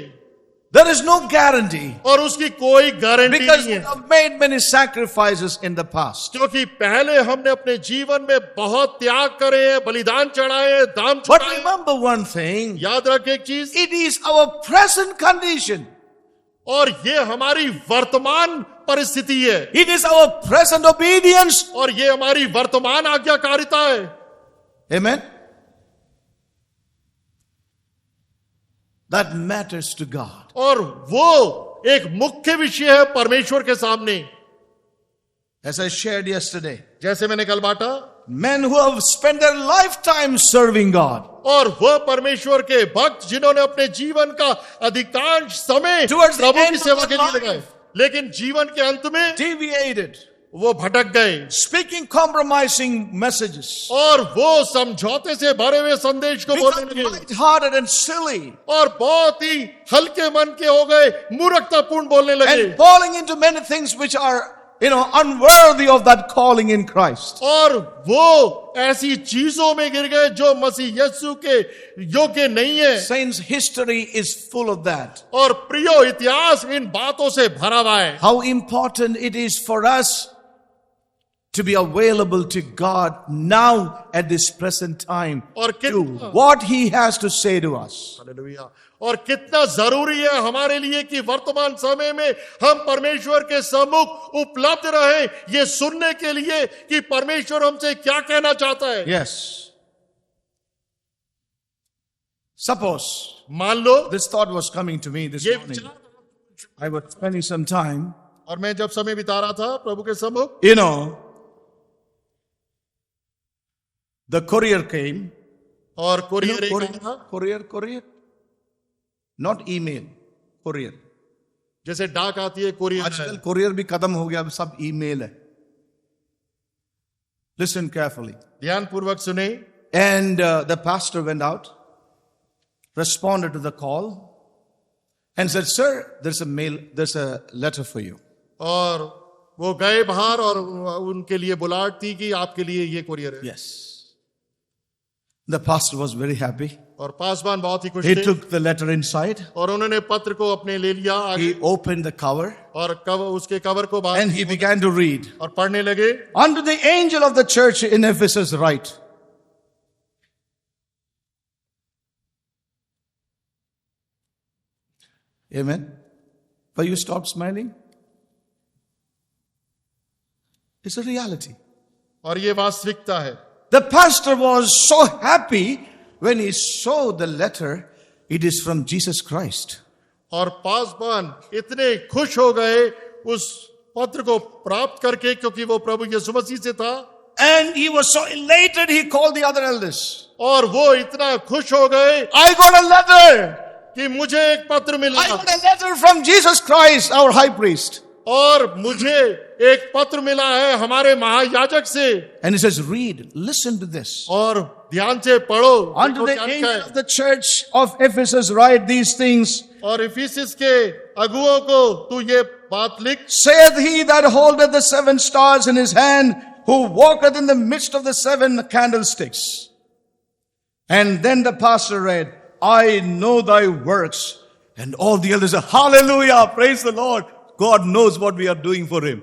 There is no guarantee और उसकी कोई गारंटी because नहीं we है, have made many sacrifices in the past. क्योंकि पहले हमने अपने जीवन में बहुत त्याग करे हैं, बलिदान चढ़ाए हैं, दाम But चढ़ाए हैं. remember one thing, याद रखें एक चीज, it is our present condition. और ये हमारी वर्तमान परिस्थिति है, It is our present obedience. और ये हमारी वर्तमान आज्ञाकारिता है. Amen. That matters to God. और वो एक मुख्य विषय है परमेश्वर के सामने. As I shared yesterday, जैसे मैंने कल बांटा, men who have spent their lifetime serving God, और वह परमेश्वर के भक्त जिन्होंने अपने जीवन का अधिकांश समय Towards the प्रभु end की of सेवा their के लिए लगाए, life. लेकिन जीवन के अंत में deviated, वो भटक गए speaking compromising messages, और वो समझौते से भरे हुए संदेश को बोलने become लगे light-hearted and silly, और बहुत ही हल्के मन के हो गए, मूर्खतापूर्ण बोलने लगे, and falling into many things which are, unworthy of that calling in Christ. और वो ऐसी चीजों में गिर गए जो मसीह यीशु के योग्य नहीं है. Saints, history is full of that. और प्रियो, इतिहास इन बातों से भरा हुआ है. How important it is for us to be available to God now at this present time और to कितना what He has to say to us. Hallelujah. और कितना जरूरी है हमारे लिए कि वर्तमान समय में हम परमेश्वर के सम्मुख उपलब्ध रहे, ये सुनने के लिए कि परमेश्वर हमसे क्या कहना चाहता है. Yes. Suppose मान लो this thought was coming to me this ये morning. विचार, I was spending some time, और मैं जब समय बिता रहा था प्रभु के सम्मुख, the courier came. और कोरियर एक courier, आया था, courier. Not email, courier. जैसे डाक आती है, कोरियर आजकल है. courier भी खत्म हो गया, अब सब email है. Listen carefully. ध्यान पूर्वक सुने. And the pastor went out, responded to the call, and said, "Sir, there's a letter for you." और वो गए बाहर और उनके लिए बुलाहट थी कि आपके लिए ये कुरियर है। Yes. The pastor was very happy. और पासवान बहुत ही खुश He थे took the letter inside. और उन्होंने पत्र को अपने ले लिया आगे He opened the cover और उसके कवर को बाहर and he began to read. और पढ़ने लगे। Unto the angel of the church in Ephesus write. Amen. But you stopped smiling? It's a reality. और ये वास्तविकता है। The pastor was so happy when he saw the letter. It is from Jesus Christ. और पासवान इतने खुश हो गए उस पत्र को प्राप्त करके, क्योंकि वो प्रभु यीशु मसीह से था। And he was so elated, he called the other elders. और वो इतना खुश हो गए I got a letter. कि मुझे एक पत्र मिला I got a letter from Jesus Christ, our high priest. और मुझे एक पत्र मिला है हमारे महायाजक से। And he says, read, listen to this. और ध्यान से पढ़ो। Unto देखो the क्या लिखा angel है। of the church of Ephesus write these things. और इफिसस के अगुओं को तू ये बात लिख। Saith he that holdeth the 7 stars in his hand, who walketh in the midst of the 7 candlesticks. And then the pastor read, I know thy works. And all the elders said, hallelujah, praise the Lord. God knows what we are doing for him.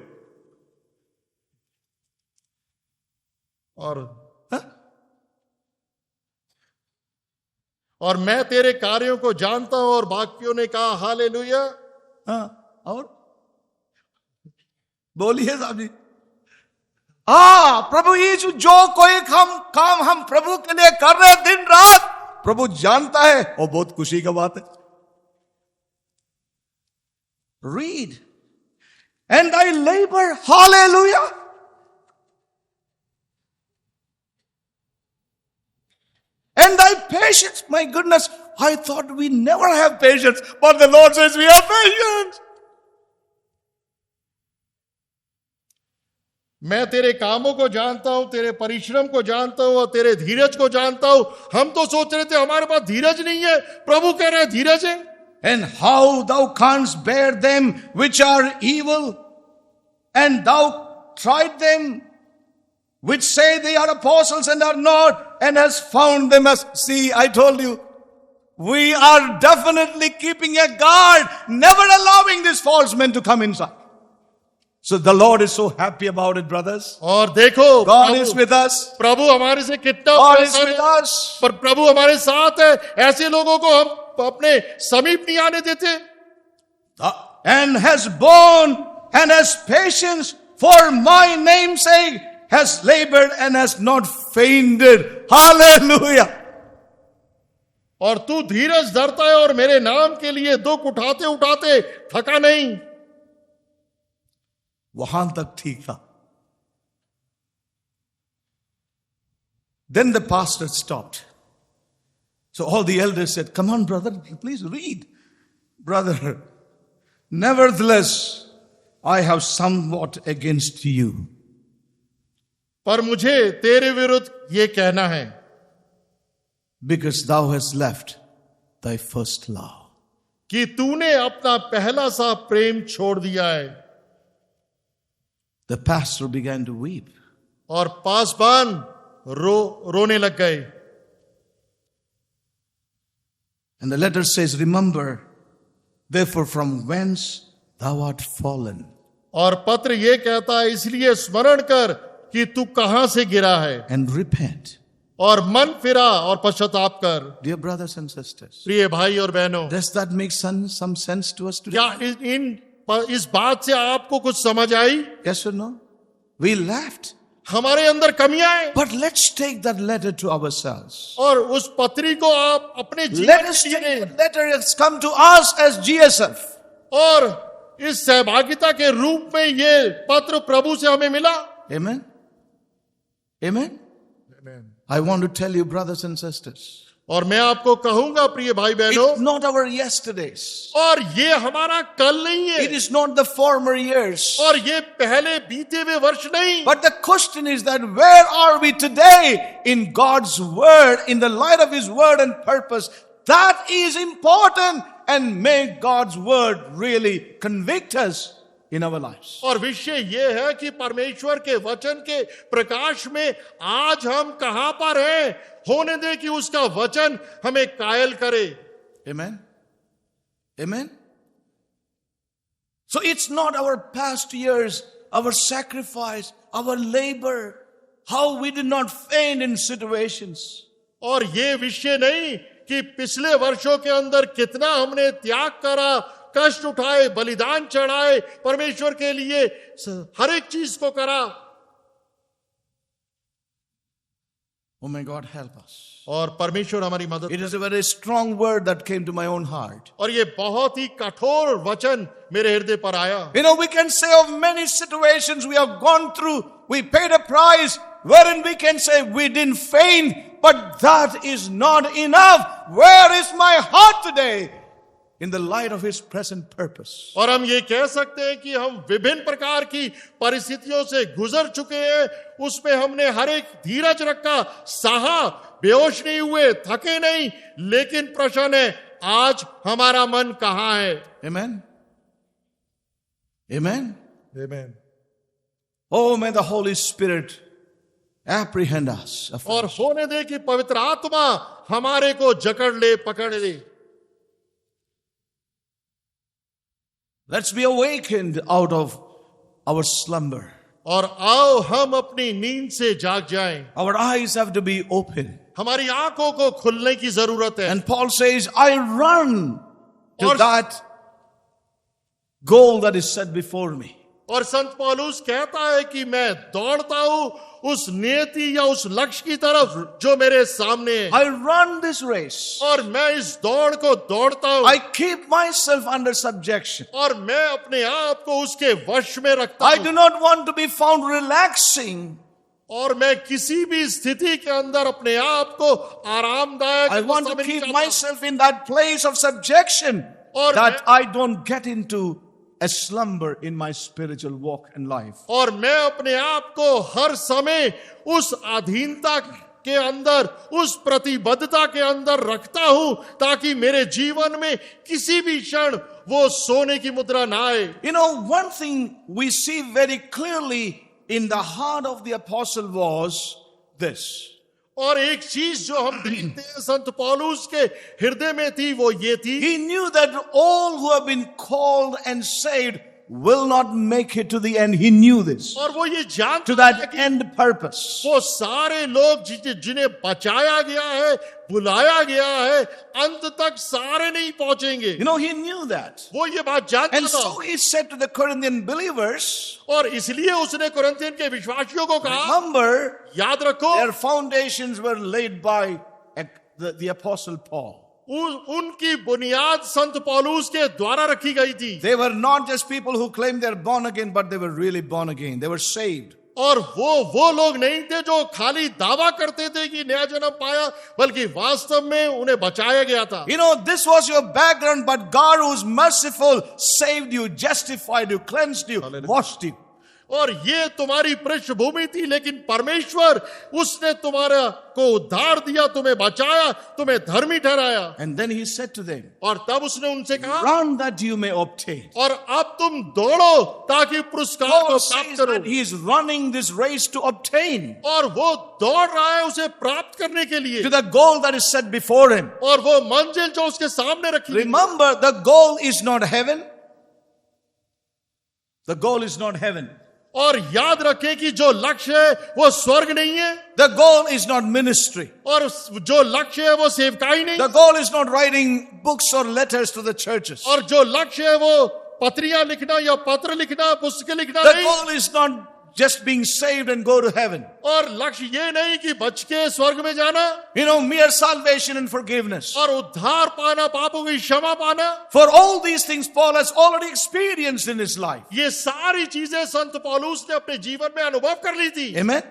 और मैं तेरे कार्यों को जानता हूं। और बाकियों ने कहा हालेलुया। और बोलिए साहब जी। प्रभु यीशु जो कोई काम हम प्रभु के लिए कर रहे हैं दिन रात, प्रभु जानता है, और बहुत खुशी का बात है। Read. And thy labor, hallelujah. And thy patience, my goodness, I thought we never have patience, but the Lord says we have patience. मैं तेरे कामों को जानता हूं, तेरे परिश्रम को जानता हूं और तेरे धीरज को जानता हूं। हम तो सोच रहे थे हमारे पास धीरज नहीं है, प्रभु कह रहे हैं धीरज है। And how thou canst bear them which are evil, and thou tried them which say they are apostles and are not, and has found them as, see, I told you, we are definitely keeping a guard, never allowing these false men to come inside. So the Lord is so happy about it, brothers. और देखो God is with us. प्रभु हमारे से कितना God is with us. पर प्रभु हमारे साथ है। ऐसे लोगों को हम अपने समीप नहीं आने देते। And has borne and has patience for my name's sake, has labored and has not fainted. Hallelujah. और तू धीरज धरता है और मेरे नाम के लिए दुख उठाते उठाते थका नहीं। वहां तक ठीक था। Then the pastor stopped. So all the elders said, come on, brother, please read. Brother, nevertheless, I have somewhat against you. पर मुझे तेरे विरुद्ध ये कहना है, because thou hast left thy first love. कि तूने अपना पहला सा प्रेम छोड़ दिया है। The pastor began to weep. और पासवान रोने लग गए। And the letter says, remember, therefore from whence thou art fallen. और पत्र ये कहता है, इसलिए स्मरण कर कि तू कहां से गिरा है। And repent. और मन फिरा और पश्चाताप कर। Dear brothers and sisters, प्रिय भाई और बहनों, does that make some sense to us today? क्या इस बात से आपको कुछ समझ आई? Yes or no? We laughed. हमारे अंदर कमियां हैं। But let's take that letter to ourselves. और उस पत्री को आप अपने Let us take that letter has come to us as GSF. और इस सहभागिता के रूप में ये पत्र प्रभु से हमें मिला। Amen. Amen. I want to tell you, brothers and sisters, और मैं आपको कहूंगा प्रिय भाई बहनों, it's not our yesterdays. और ये हमारा कल नहीं है। It is not the former years. और ये पहले बीते हुए वर्ष नहीं। But the question is that where are we today in God's word, in the light of his word and purpose? That is important, and may God's word really convict us in our lives. और विषय ये है कि परमेश्वर के वचन के प्रकाश में आज हम कहां पर हैं, होने दे कि उसका वचन हमें कायल करे. Amen. Amen. So it's not our past years, our sacrifice, our labor, how we did not faint in situations. और ये विषय नहीं कि पिछले वर्षों के अंदर कितना हमने त्याग करा, कष्ट उठाए, बलिदान चढ़ाए, परमेश्वर के लिए हर एक चीज को करा. Oh may God help us. और परमेश्वर हमारी मदद. It is a very strong word that came to my own heart. और ये बहुत ही कठोर वचन मेरे हृदय पर आया. You know, we can say of many situations we have gone through, we paid a price, wherein we can say we didn't faint, but that is not enough. Where is my heart today? In the light of His present purpose. और हम ये कह सकते हैं कि हम विभिन्न प्रकार की परिस्थितियों से गुजर चुके हैं, उसमें हमने हर एक धीरज रखा, सहा, बेहोश नहीं हुए, थके नहीं, लेकिन प्रश्न है आज हमारा मन कहां है. Amen. Amen. Amen. Oh, may the Holy Spirit apprehend us. और होने दे कि पवित्र आत्मा हमारे को जकड़ ले, पकड़ ले. Let's be awakened out of our slumber. और आओ हम अपनी नींद से जाग जाएं. Our eyes have to be open. हमारी आंखों को खुलने की जरूरत है. And Paul says, I run to और- that goal that is set before me. और संत पौलुस कहता है कि मैं दौड़ता हूं उस नियति या उस लक्ष्य की तरफ जो मेरे सामने है. I run this race. और मैं इस दौड़ को दौड़ता हूं. I keep myself under subjection. और मैं अपने आप को उसके वश में रखता I हूं. do not want to be found relaxing. और मैं किसी भी स्थिति के अंदर अपने आप को आरामदायक I want अवस्था to में नहीं keep चाहता. myself in that place of subjection और that मैं- I don't get into a slumber in my spiritual walk and life. और मैं अपने आप को हर समय उस अधीनता के अंदर, उस प्रतिबद्धता के अंदर रखता हूं ताकि मेरे जीवन में किसी भी क्षण वो सोने की मुद्रा ना आए. You know, one thing we see very clearly in the heart of the apostle was this. और एक चीज जो हम देखते हैं संत पौलुस के हृदय में थी वो ये थी. He knew that all who have been called and saved will not make it to the end. He knew this. और वो ये जानता To है that कि end purpose. वो सारे लोग जिन्हें बचाया गया है, बुलाया गया है, अंत तक सारे नहीं पहुंचेंगे. You know, he knew that. वो ये बात जानता And था. so he said to the Corinthian believers, और इसलिए उसने कुरिन्थियन के विश्वासियों को कहा, remember, याद रखो their foundations were laid by the apostle Paul. उनकी बुनियाद संत पौलुस के द्वारा रखी गई थी. They were not just people who claimed they're born again, but they were really born again. They were saved. और वो लोग नहीं थे जो खाली दावा करते थे कि नया जन्म पाया, बल्कि वास्तव में उन्हें बचाया गया था. You know, this was your background, but God, who's merciful, saved you, justified you, cleansed you, washed you. और ये तुम्हारी पृष्ठभूमि थी, लेकिन परमेश्वर उसने तुम्हारा को उद्धार दिया, तुम्हें बचाया, तुम्हें धर्मी ठहराया. And then he said to them, और तब उसने उनसे कहा, run that you may obtain. और अब तुम दौड़ो ताकि पुरस्कार को Paul प्राप्त says करो. that he is running this race to obtain, और वो दौड़ रहा है उसे प्राप्त करने के लिए, to the goal that is set before him. और वो मंजिल जो उसके सामने रखी है. Remember, the goal is not heaven. The goal is not heaven. और याद रखें कि जो लक्ष्य है वो स्वर्ग नहीं है, The goal is not ministry. और जो लक्ष्य है वो सेवकाई नहीं, The goal is not writing books or letters to the churches. और जो लक्ष्य है वो पत्रियां लिखना या पत्र लिखना, पुस्तकें लिखना The नहीं, goal is not just being saved and go to heaven. और लक्ष्य ये नहीं कि बच के स्वर्ग में जाना, You know, mere salvation and forgiveness. और उद्धार पाना, पापों की क्षमा पाना. For all these things Paul has already experienced in his life. ये सारी चीजें संत पौलुस ने अपने जीवन में अनुभव कर ली थी. Amen?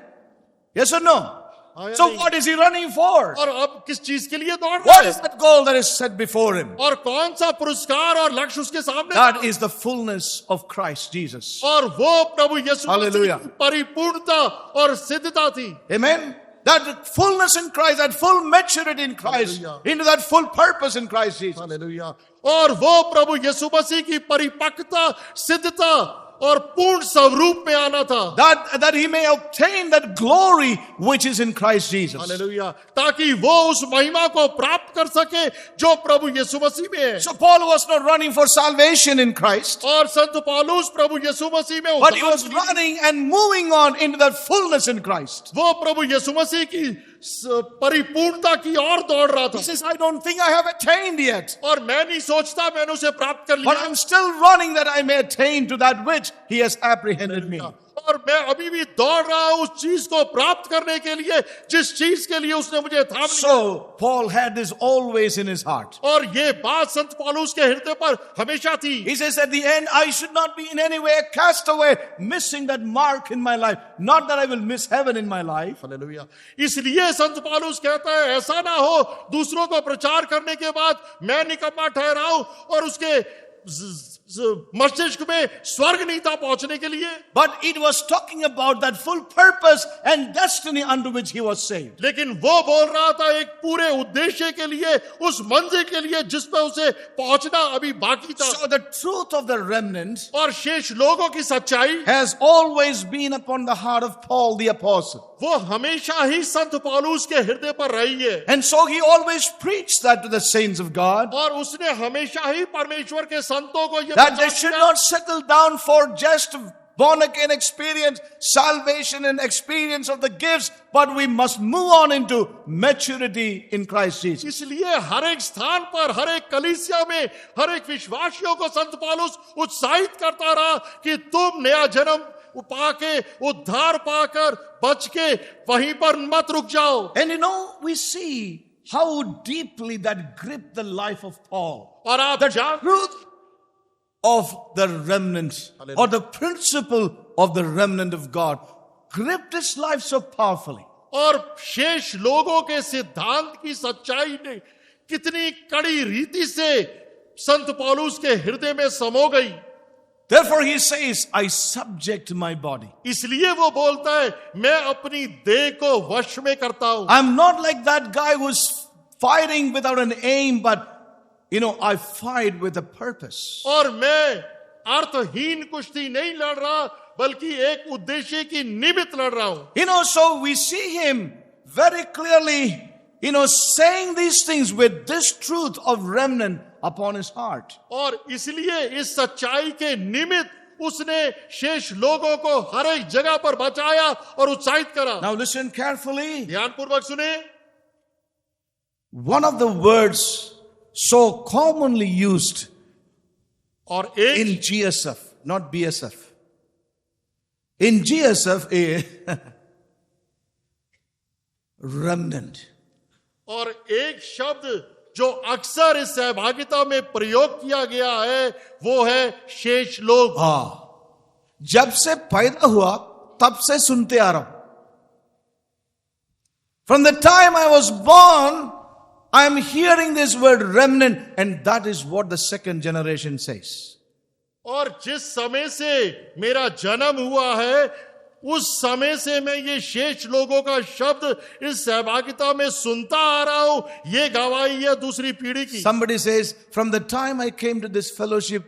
Yes or no? हाँ या So नहीं? what is he running for? और अब किस चीज के लिए दौड़ रहा What है? is that goal that is set before him? और कौन सा पुरस्कार और लक्ष्य उसके सामने? That is the fullness of Christ Jesus. और वो प्रभु यीशु Hallelujah. मसीह की परिपूर्णता और सिद्धता थी. Amen? That fullness in Christ, that full maturity in Christ, Hallelujah. into that full purpose in Christ Jesus. Hallelujah. और वो प्रभु यीशु मसीह की परिपक्वता, सिद्धता और पूर्ण स्वरूप में आना था, that he may obtain that glory which is in Christ Jesus. Hallelujah, ताकि वो उस महिमा को प्राप्त कर सके जो प्रभु यीशु मसीह में है। So Paul was not running for salvation in Christ, और संत पौलुस प्रभु यीशु मसीह में but he was running and moving on into that fullness in Christ. वो प्रभु यीशु मसीह की परिपूर्णता की ओर दौड़ रहा था। He says, I don't think I have attained yet, और मैं नहीं सोचता मैंने उसे प्राप्त कर but लिया, I'm still running that I may attain to that which he has apprehended me. और मैं अभी भी दौड़ रहा हूं उस चीज को प्राप्त करने के लिए जिस चीज के लिए उसने मुझे थाम लिया। So Paul had this always in his heart. और ये बात संत पौलुस के हृदय पर हमेशा थी। He says at the end, I should not be in any way a castaway, missing that mark in my life. Not that I will miss heaven in my life. Hallelujah, इसलिए संत पौलुस कहता है ऐसा ना हो दूसरों को प्रचार करने के बाद मैं निकम्मा ठहराऊं और उसके मस्तिष्क में स्वर्ग नहीं था पहुंचने के लिए। But it was talking about that full purpose and destiny unto which he was saved. लेकिन वो बोल रहा था एक पूरे उद्देश्य के लिए, उस मंजिल के लिए जिसमें उसे पहुंचना अभी बाकी था। So the truth of the remnant और शेष लोगों की सच्चाई has always been upon the heart of Paul the apostle. वो हमेशा ही संत पौलुस के हृदय पर रही है। And so he always preached that to the saints of God, और उसने हमेशा ही परमेश्वर के संतों को ये that they should not settle down for just born again experience, salvation and experience of the gifts, but we must move on into maturity in Christ Jesus. इसलिए हर एक स्थान पर, हर एक कलीसिया में, हर एक विश्वासियों को संत पौलुस उत्साहित करता रहा कि तुम नया जन्म पाके, उद्धार पाकर, बच के वहीं पर मत रुक जाओ। And we see how deeply that gripped the life of Paul. और आप The truth of the remnant, or the principle of the remnant of God, gripped his life so powerfully. और शेष लोगों के सिद्धांत की सच्चाई ने कितनी कड़ी रीति से संत पौलुस के हृदय में समो गई। Therefore he says, I subject my body. इसलिए वो बोलता है मैं अपनी देह को वश में करता हूं। I'm not like that guy who's fighting without an aim, but I fight with a purpose. और मैं अर्थहीन कुश्ती नहीं लड़ रहा बल्कि एक उद्देश्य की निमित्त लड़ रहा हूं। So we see him very clearly, saying these things with this truth of remnant upon his heart. और इसलिए इस सच्चाई के निमित्त उसने शेष लोगों को हर एक जगह पर बचाया और उत्साहित करा। Now listen carefully. ध्यानपूर्वक सुने। One of the words so commonly used और एक in GSF, not BSF. In GSF is remnant. और एक शब्द जो अक्सर इस सहभागिता में प्रयोग किया गया है वो है शेष लोग। जब से पैदा हुआ तब से सुनते आ रहा हूं। From the time I was born, I am hearing this word remnant, and that is what the second generation says. और जिस समय से मेरा जन्म हुआ है उस समय से मैं ये शेष लोगों का शब्द इस सहभागिता में सुनता आ रहा हूं। ये गवाही है दूसरी पीढ़ी की। Somebody says, from the time I came to this fellowship,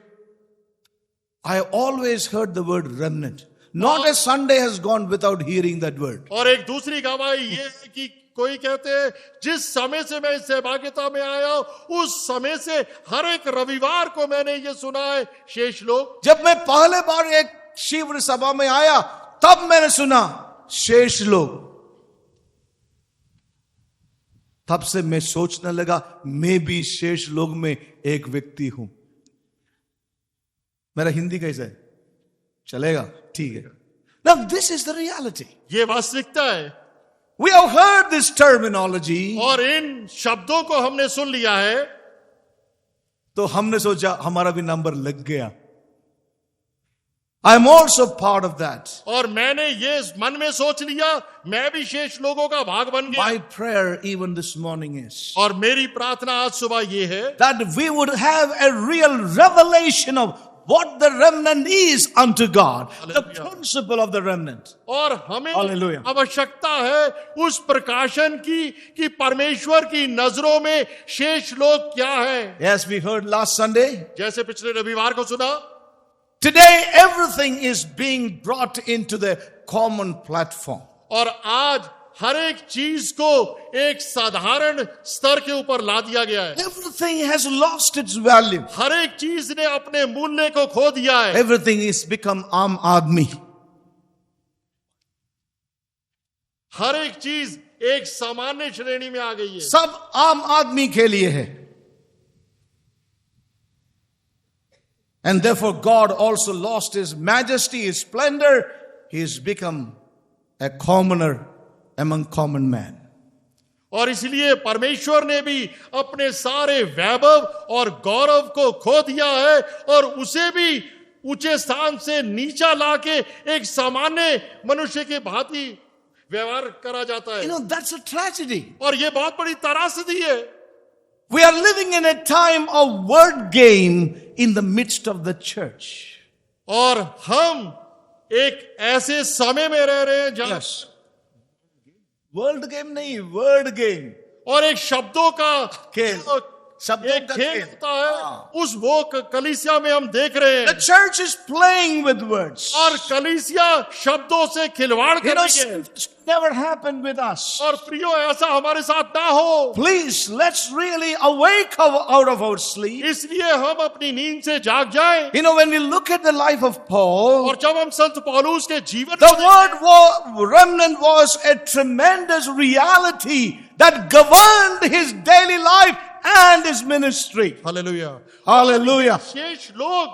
I always heard the word remnant. Not a Sunday has gone without hearing that word. और एक दूसरी गवाही ये है कि कोई कहते हैं जिस समय से मैं इस सहभागिता में आया उस समय से हर एक रविवार को मैंने ये सुना है शेष लोग। जब मैं पहले बार एक शिविर सभा में आया तब मैंने सुना शेष लोग। तब से मैं सोचने लगा मैं भी शेष लोग में एक व्यक्ति हूं। मेरा हिंदी कैसा है? चलेगा? ठीक है। Now this is the reality. ये वास्तविकता है। We have heard this terminology. और इन शब्दों को हमने सुन लिया है तो हमने सोचा हमारा भी नंबर लग गया। I am also part of that. और मैंने ये मन में सोच लिया मैं भी शेष लोगों का भाग बन गया। My prayer even this morning is और मेरी प्रार्थना आज सुबह ये है that we would have a real revelation of what the remnant is unto God. The principle of the remnant. और हमें Hallelujah. आवश्यकता है उस प्रकाशन की कि परमेश्वर की नजरों में शेष लोग क्या है। Yes, we heard last Sunday. जैसे पिछले रविवार को सुना Today, everything is being brought into the common platform. और आज हर एक चीज को एक साधारण स्तर के ऊपर ला दिया गया है. Everything has lost its value. हर एक चीज ने अपने मूल्य को खो दिया है. Everything is become aam aadmi. हर एक चीज एक सामान्य श्रेणी में आ गई है. सब आम आदमी के लिए है. And therefore God also lost his majesty, his splendor. He has become a commoner among common man. और इसलिए परमेश्वर ने भी अपने सारे वैभव और गौरव को खो दिया है और उसे भी ऊंचे स्थान से नीचा लाके एक सामान्य मनुष्य के भांति व्यवहार करा जाता है. You know, that's a tragedy. और ये बहुत बड़ी त्रासदी है. We are living in a time of word game in the midst of the church. और हम एक ऐसे समय में रह रहे हैं जहां Yes. World game नहीं, word game. और एक शब्दों का खेल. शब्दों एक का खेल खेल. होता है. उस वो कलीसिया में हम देख रहे The हैं church is playing with words. और कलीसिया शब्दों से खिलवाड़ You know, कर रही है. it's never happened with us. और प्रियो ऐसा हमारे साथ ना हो. Please, let's really awake out of our sleep. इसलिए हम अपनी नींद से जाग जाएं. You know, when we look at the life of Paul, और जब हम संत पौलुस के जीवन the word remnant was a tremendous reality that governed his daily life and his ministry. Hallelujah. Hallelujah. शेष लोग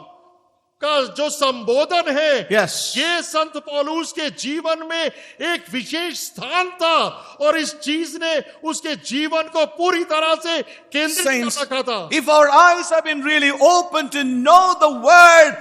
का जो संबोधन है, Yes. ये संत पौलुस के जीवन में एक विशेष स्थान था और इस चीज ने उसके जीवन को पूरी तरह से केंद्रित Saints, कर रखा था. if our eyes have been really open to know the word,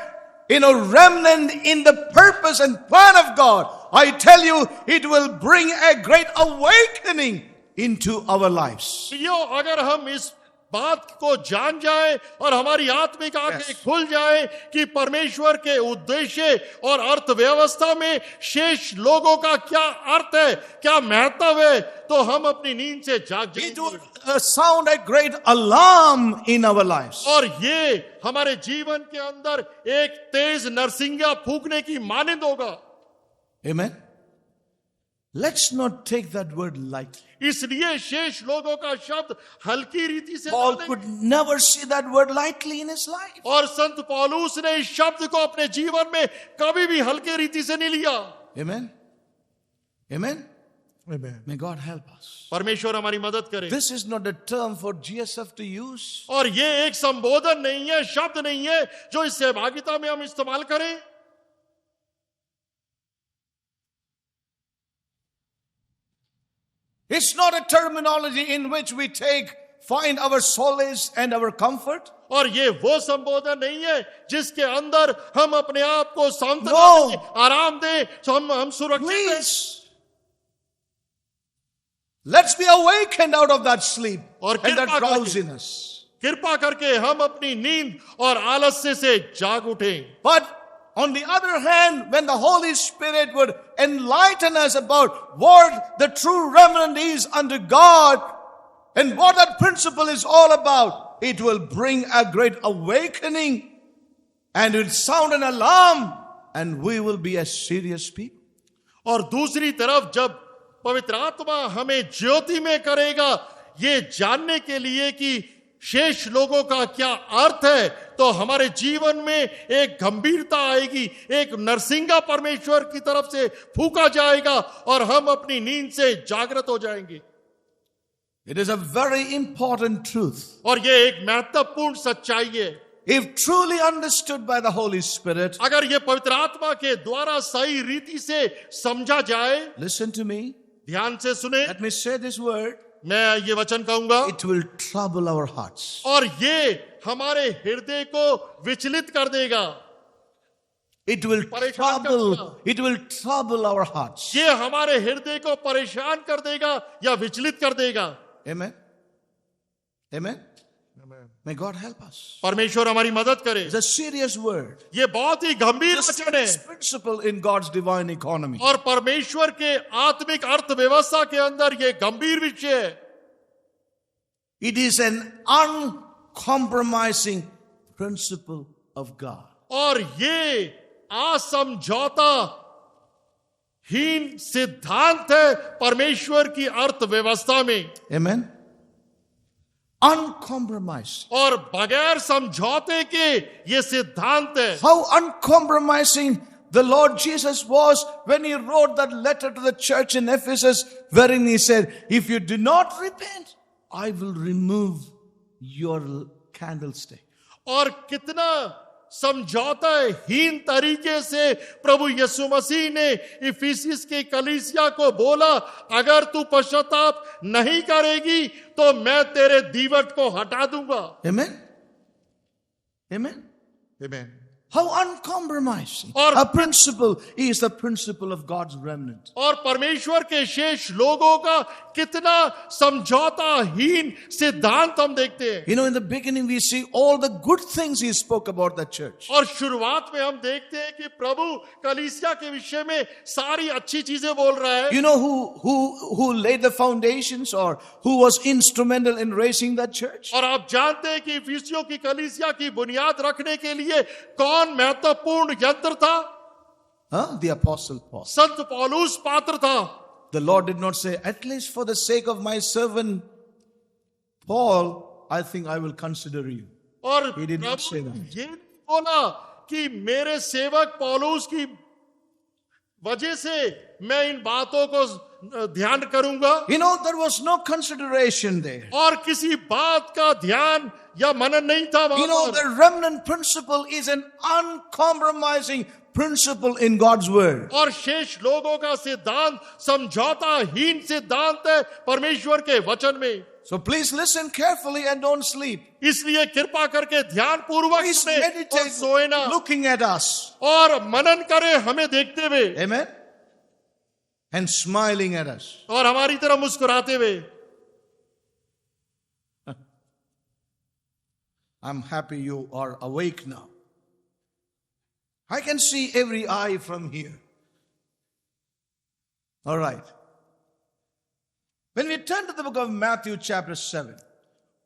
remnant in the purpose and plan of God, I tell you, it will bring a great awakening into our lives. प्रियो, अगर हम इस बात को जान जाए और हमारी आत्मिक आंखें खुल जाए कि परमेश्वर के उद्देश्य और अर्थव्यवस्था में शेष लोगों का क्या अर्थ है, क्या महत्व है, तो हम अपनी नींद से जाग It जाएंगे. will sound a great alarm in our lives. और ये हमारे जीवन के अंदर एक तेज नरसिंगा फूंकने की मानंद होगा. Amen. Let's not take that word lightly. इसलिए शेष लोगों का शब्द हल्की रीति से Paul ना लें. could never see that word lightly in his life. और संत पौलुस ने इस शब्द को अपने जीवन में कभी भी हल्के रीति से नहीं लिया. Amen. Amen. May God help us. परमेश्वर हमारी मदद करे. This is not a term for GSF to use. और ये एक संबोधन नहीं है, शब्द नहीं है जो इस सहभागिता में हम इस्तेमाल करें. It's not a terminology in which we find our solace and our comfort. और ये वो संबोधन नहीं है जिसके अंदर हम अपने आप को सांत्वना No. दें, आराम दें, तो हम सुरक्षित हैं. Please. Let's be awakened out of that sleep और and that कृपा करके- drowsiness. कृपा करके हम अपनी नींद और आलस्य से जाग उठें. But on the other hand, when the Holy Spirit would enlighten us about what the true remnant is under God and what that principle is all about, it will bring a great awakening and it will sound an alarm and we will be a serious people. और दूसरी तरफ जब पवित्र आत्मा हमें ज्योति में करेगा ये जानने के लिए कि शेष लोगों का क्या अर्थ है, तो हमारे जीवन में एक गंभीरता आएगी, एक नरसिंगा परमेश्वर की तरफ से फूंका जाएगा और हम अपनी नींद से जागृत हो जाएंगे. It is a very important truth. और ये एक महत्वपूर्ण सच्चाई है. If truly understood by the Holy Spirit, अगर ये पवित्र आत्मा के द्वारा सही रीति से समझा जाए, listen to me, ध्यान से सुने, let me say this word, मैं ये वचन कहूंगा, it will trouble our hearts. और ये हमारे हृदय को विचलित कर देगा. It will trouble our hearts. ये हमारे हृदय को परेशान कर देगा या विचलित कर देगा. Amen. Amen. May God help us. परमेश्वर हमारी मदद करे. It's a serious word. ये बहुत ही गंभीर It's a वचन है serious principle in God's divine economy. और परमेश्वर के आत्मिक अर्थव्यवस्था के अंदर ये गंभीर विषय है. It is an uncompromising principle of God. और ये असमझौता हीन सिद्धांत है परमेश्वर की अर्थव्यवस्था में। Amen. Uncompromised. और बगैर समझौते के ये सिद्धांत है। How uncompromising the Lord Jesus was when he wrote that letter to the church in Ephesus, wherein he said, if you do not repent, I will remove your candlestick. और कितना समझौता हीन तरीके से प्रभु यीशु मसीह ने इफिसियस की कलीसिया को बोला, अगर तू पश्चाताप नहीं करेगी तो मैं तेरे दीवट को हटा दूंगा। Amen. Amen. Amen. How uncompromising. और a principle is the principle of God's remnant. और परमेश्वर के शेष लोगों का कितना समझौताहीन सिद्धांत हम देखते हैं। You know, in the beginning we see all the good things he spoke about the church. और शुरुआत में हम देखते हैं कि प्रभु कलीसिया के विषय में सारी अच्छी चीजें बोल रहा है। You know who laid the foundations or who was instrumental in raising that church? और आप जानते हैं कि इफिसियों की कलीसिया की बुनियाद रखने के लिए कौन महत्वपूर्ण यंत्र था? The apostle Paul. संत पौलुस पात्र था। The Lord did not say, at least for the sake of my servant Paul, I think I will consider you. और He did not say Prabhu that. ये बोला कि मेरे सेवक पौलुस की वजह से मैं इन बातों को ध्यान करूंगा। You know, there was no consideration there. और किसी बात का ध्यान या मनन नहीं था वहां You know, पर। the remnant principle is an uncompromising principle in God's word. और शेष लोगों का सिद्धांत समझौताहीन सिद्धांत है परमेश्वर के वचन में। So please listen carefully and don't sleep. इसलिए कृपा करके ध्यान पूर्वक Please सुने और meditate सोए ना, looking at us. और मनन करे हमें देखते हुए Amen. And smiling at us. और हमारी तरह मुस्कुराते हुए। I'm happy you are awake now. I can see every eye from here. All right. When we turn to the book of Matthew chapter 7,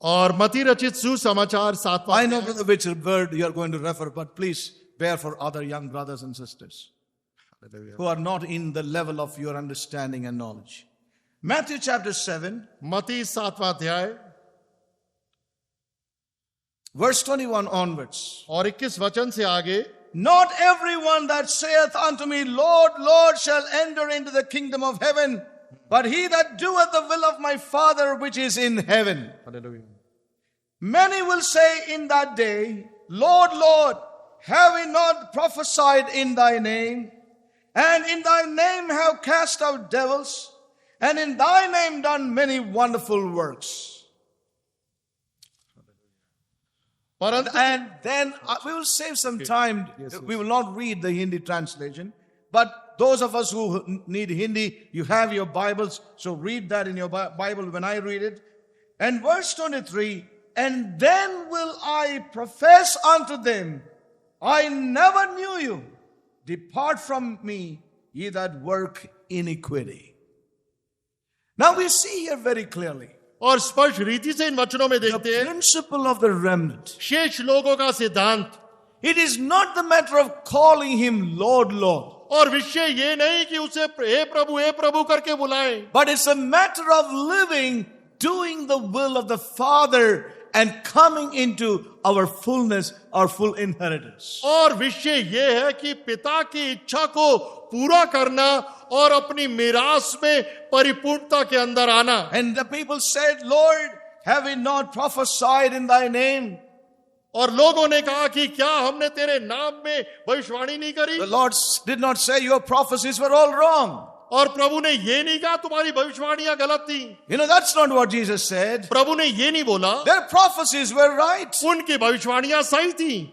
और मती रचित सुसमाचार 7वां I know brother which word you are going to refer, but please bear for other young brothers and sisters who are not in the level of your understanding and knowledge. Matthew chapter 7, मती 7वां अध्याय verse 21 onwards. और 21 वचन से आगे, Not everyone that saith unto me, Lord, Lord, shall enter into the kingdom of heaven, but he that doeth the will of my Father which is in heaven. Many will say in that day, Lord, Lord, have we not prophesied in thy name? And in thy name have cast out devils, and in thy name done many wonderful works. And then we will save some time. We will not read the Hindi translation. But those of us who need Hindi, you have your Bibles, so read that in your Bible when I read it. And verse 23, and then will I profess unto them, I never knew you. Depart from me, ye that work iniquity. Now we see here very clearly और स्पष्ट रीति से इन वचनों में the देखते हैं principle of the remnant. शेष लोगों का सिद्धांत। It is not the matter of calling him Lord, Lord, और विषय ये नहीं कि उसे हे प्रभु करके बुलाएं, but it's a matter of living, doing the will of the Father and coming into our fullness, our full inheritance. और विषय ये है कि पिता की इच्छा को पूरा करना और अपनी मीरास में परिपूर्णता के अंदर आना। And the people said, Lord, have we not prophesied in thy name? और लोगों ने कहा कि क्या हमने तेरे नाम में भविष्यवाणी नहीं करी? The Lord did not say your prophecies were all wrong. और प्रभु ने ये नहीं कहा तुम्हारी भविष्यवाणियां गलत थी। You know, that's not what Jesus said. प्रभु ने ये नहीं बोला, Their prophecies were right. उनकी भविष्यवाणियां सही थी।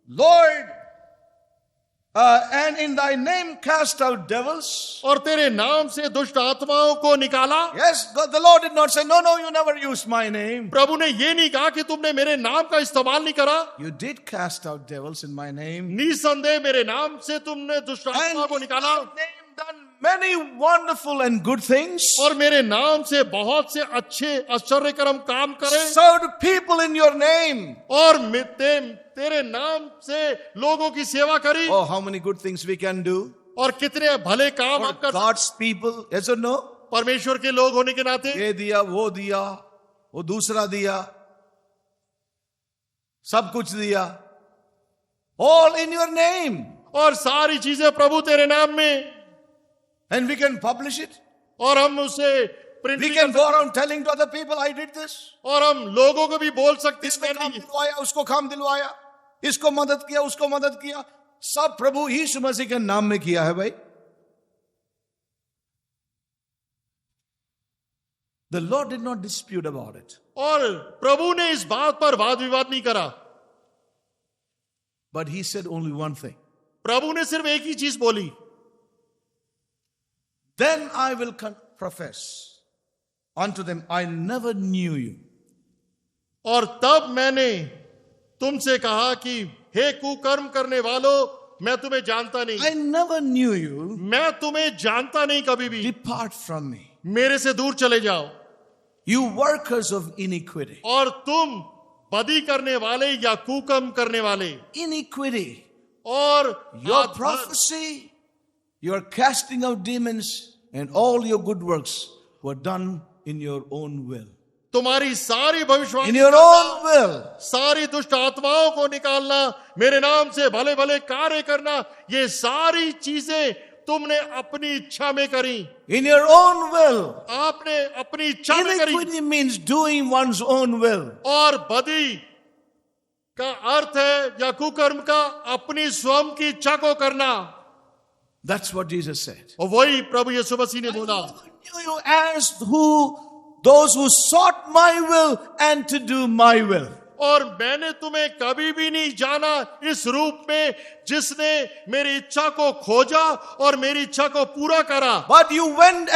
Lord, and in thy name cast out devils. और तेरे नाम से दुष्ट आत्माओं को निकाला। Yes, God, the Lord did not say, no, you never used my name. प्रभु ने ये नहीं कहा कि तुमने मेरे नाम का इस्तेमाल नहीं करा। You did cast out devils in my name. निसंदेह मेरे नाम से तुमने दुष्ट And आत्माओं को in निकाला thy name done many wonderful and good things. और मेरे नाम से बहुत से अच्छे आश्चर्यकरम काम करे, Served people in your name. और तेरे नाम से लोगों की सेवा करी. Oh, how many good things we can do और कितने भले काम for आप कर सकते. God's people. Yes or no? परमेश्वर के लोग होने के नाते ये दिया, वो दूसरा दिया, सब कुछ दिया. All in your name. और सारी चीजें प्रभु तेरे नाम में, And we can publish it. और हम उसे प्रिंट We भी can कर go around telling to other people, I did this. सकते, और हम लोगों को भी बोल सकते इसको हैं, काम मैंने दिलवाया, उसको काम दिलवाया, इसको मदद किया, उसको मदद किया. सब प्रभु यीशु मसीह के नाम में किया है भाई. The Lord did not dispute about it. और प्रभु ने इस बात पर वाद विवाद नहीं करा. But he said only one thing. प्रभु ने सिर्फ एक ही चीज बोली, Then I will profess unto them, I never knew you. और तब मैंने तुमसे कहा कि हे कुकर्म करने वालों, मैं तुम्हें जानता नहीं. I never knew you. मैं तुम्हें जानता नहीं कभी भी. Depart from me, मेरे से दूर चले जाओ. you workers of iniquity. और तुम बदी करने वाले या कुकर्म करने वाले. Iniquity. और Your prophecy, your casting out demons, and all your good works were done in your own will. तुम्हारी सारी In भविष्यवाणी, your own will. सारी दुष्ट आत्माओं को निकालना, मेरे नाम से भले भले कार्य करना, ये सारी चीजें तुमने अपनी इच्छा में करी. In your own will. आपने अपनी इच्छा में करी. Iniquity means doing one's own will. और बदी का अर्थ है या कुकर्म का अपनी स्वयं की इच्छा को करना. That's what Jesus said. और वही प्रभु यीशु मसीह ने बोला. You asked those who sought my will and to do my will. और मैंने तुम्हें कभी भी नहीं जाना इस रूप में जिसने मेरी इच्छा को खोजा और मेरी इच्छा को पूरा करा. But you went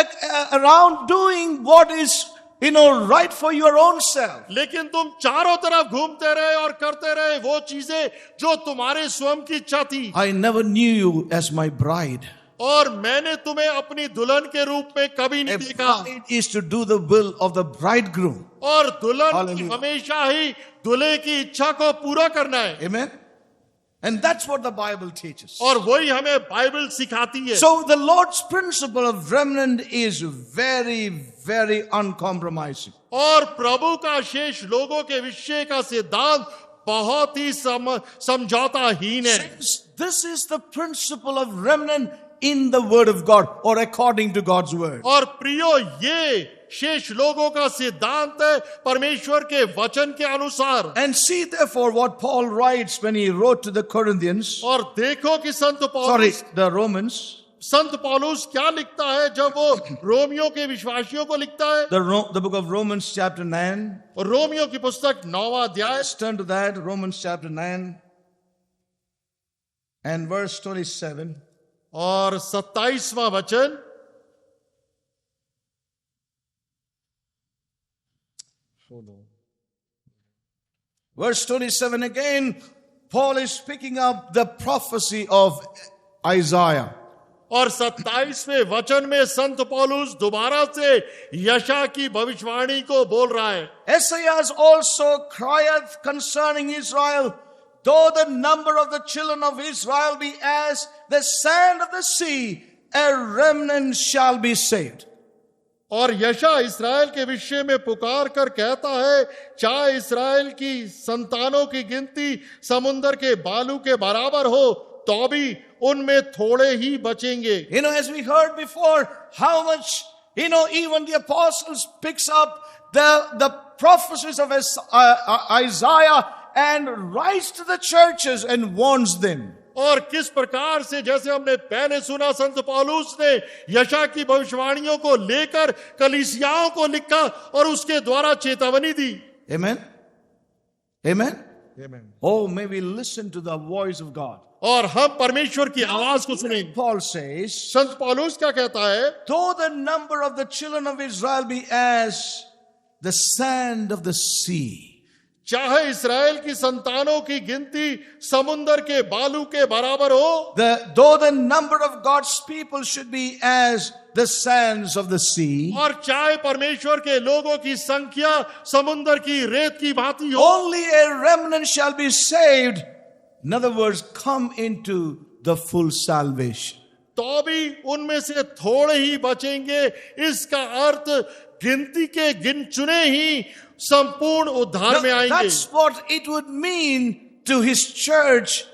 around doing what is, right for your own self. लेकिन तुम चारों तरफ घूमते रहे और करते रहे वो चीजें जो तुम्हारे स्वयं की इच्छा थी. I never knew you as my bride. और मैंने तुम्हें अपनी दुल्हन के रूप में कभी A नहीं देखा. bride is to do the will of the bridegroom. और दुल्हन की Hallelujah. हमेशा ही दूल्हे की इच्छा को पूरा करना है. Amen. And that's what the Bible teaches. और वही हमें बाइबल सिखाती है. So the Lord's principle of remnant is very, very uncompromising. और प्रभु का शेष लोगों के विषय का सिद्धांत बहुत ही समझौताहीन है. This is the principle of remnant in the word of God or according to God's word. और प्रियो, ये शेष लोगों का सिद्धांत है परमेश्वर के वचन के अनुसार. And see therefore what Paul writes when he wrote to the Corinthians, और देखो कि sorry, the Romans, संत पौलुस क्या लिखता है जब वो रोमियो के विश्वासियों को लिखता है. the book of Romans chapter 9. और रोमियो की पुस्तक 9वां अध्याय Let's turn to that, Romans chapter 9 and verse 27. और 27वां वचन. Verse 27 again, Paul is picking up the prophecy of Isaiah. और 27वें वचन में संत पौलुस दोबारा से यशा की भविष्यवाणी को बोल रहा है. Isaiah also crieth concerning Israel, though the number of the children of Israel be as the sand of the sea, a remnant shall be saved. और यशा इस्राएल के विषय में पुकार कर कहता है, चाहे इस्राएल की संतानों की गिनती समुद्र के बालू के बराबर हो तो भी उनमें थोड़े ही बचेंगे. As we heard before, how much, even the apostles picks up the prophecies of Isaiah and writes to the churches and warns them. और किस प्रकार से, जैसे हमने पहले सुना, संत पौलुस ने यशा की भविष्यवाणियों को लेकर कलीसियाओं को लिखा और उसके द्वारा चेतावनी दी. Amen. Amen. Amen. Oh, may we listen to the voice of God. और हम परमेश्वर की आवाज को सुनें. Paul says, संत पौलुस क्या कहता है? though the number of the children of Israel be as the sand of the sea, चाहे इस्राएल की संतानों की गिनती समुंदर के बालू के बराबर हो, though the number of God's people should be as the sands of the sea, और चाहे परमेश्वर के लोगों की संख्या समुंदर की रेत की भांति हो, only a remnant shall be saved. In other words, come into the full salvation. तो भी उनमें से थोड़े ही बचेंगे। इसका अर्थ गिनती के गिन चुने ही संपूर्ण उद्धार में Now, आएंगे। that's what it would mean to his church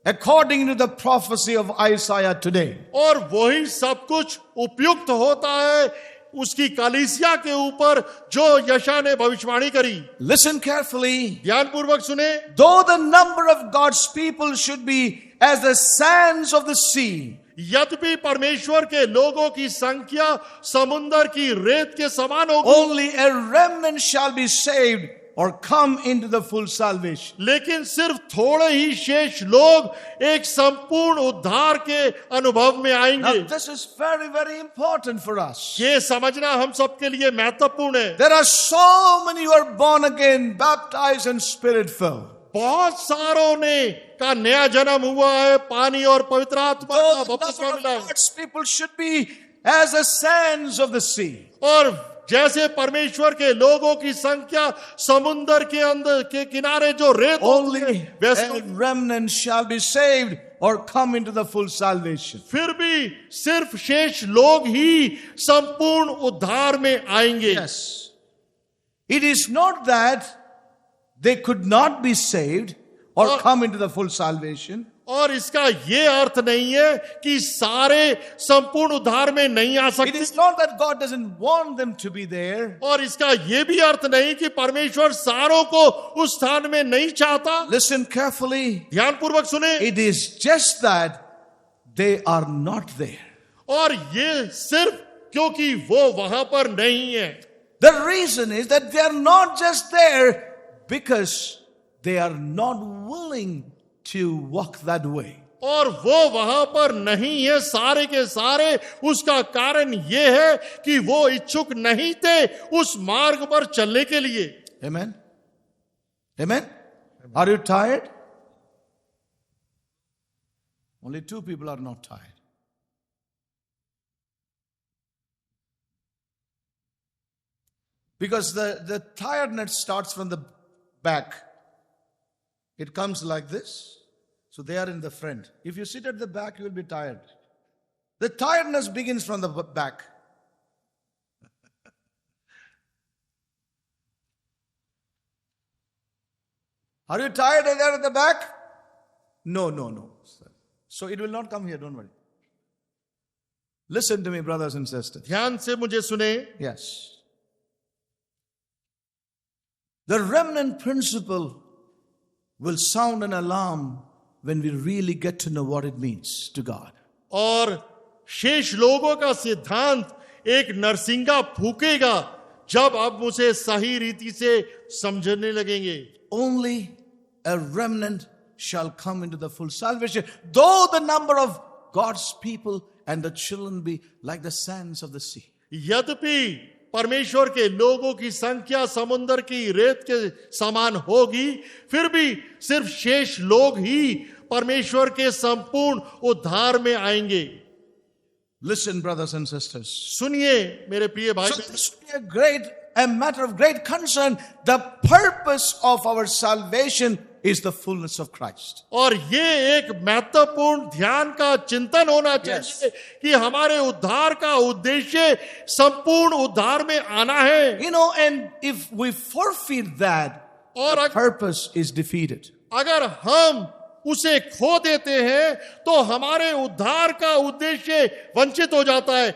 according to the prophecy of Isaiah today. और वही सब कुछ उपयुक्त होता है उसकी कलीसिया के ऊपर जो यशा ने भविष्यवाणी करी। Listen carefully. ध्यानपूर्वक सुने। Though the number of God's people should be as the sands of the sea, यद्यपि परमेश्वर के लोगों की संख्या समुंदर की रेत के समान होगी, only a remnant shall be saved or come into the full salvation. लेकिन सिर्फ थोड़े ही शेष लोग एक संपूर्ण उद्धार के अनुभव में आएंगे। Now, this is very, very important for us. ये समझना हम सबके लिए महत्वपूर्ण है। There are so many who are born again, baptized and spirit filled. बहुत सारों ने का नया जन्म हुआ है, पानी और पवित्र आत्मा का The बपतिस्मा number मिला of है। God's people should be as the sands of the sea. और जैसे परमेश्वर के लोगों की संख्या समुंदर के अंदर के किनारे जो रेत होती है, Only वैसे a remnant shall be saved or come into the full salvation. फिर भी सिर्फ शेष लोग ही संपूर्ण उद्धार में आएंगे। Yes. It is not that they could not be saved or come into the full salvation. और इसका ये अर्थ नहीं है कि सारे संपूर्ण उद्धार में नहीं आ It सकते, is not that God doesn't want them to be there. और इसका ये भी अर्थ नहीं कि परमेश्वर सारों को उस स्थान में नहीं चाहता। Listen carefully. ध्यानपूर्वक सुने। It is just that they are not there. और ये सिर्फ क्योंकि वो वहां पर नहीं है। The reason is that they are not just there because they are not willing to walk that way. और वो वहां पर नहीं है सारे के सारे, उसका कारण ये है कि वो इच्छुक नहीं थे उस मार्ग पर चलने के लिए। Amen? Amen? Are you tired? Only 2 people are not tired. Because the tiredness starts from the back. It comes like this. So they are in the front. If you sit at the back, you will be tired. The tiredness begins from the back. Are you tired there at the back? No. So it will not come here, don't worry. Listen to me, brothers and sisters. ध्यान से मुझे सुने। Yes. The remnant principle will sound an alarm when we really get to know what it means to God. और शेष लोगों का सिद्धांत एक नरसिंगा फूकेगा जब अब उसे सही रीति से समझने लगेंगे। Only a remnant shall come into the full salvation, though the number of God's people and the children be like the sands of the sea. यद्यपि परमेश्वर के लोगों की संख्या समुद्र की रेत के समान होगी, फिर भी सिर्फ शेष लोग ही परमेश्वर के संपूर्ण उद्धार में आएंगे। Listen, brothers and sisters. सुनिए मेरे प्रिय भाई, So this would be a matter of great concern. The purpose of our salvation is the fullness of Christ. और ये एक महत्वपूर्ण ध्यान का चिंतन होना चाहिए Yes. कि हमारे उद्धार का उद्देश्य संपूर्ण उद्धार में आना है। You know, and if we forfeit that, और purpose is defeated. अगर हम उसे खो देते हैं तो हमारे उद्धार का उद्देश्य वंचित हो जाता है।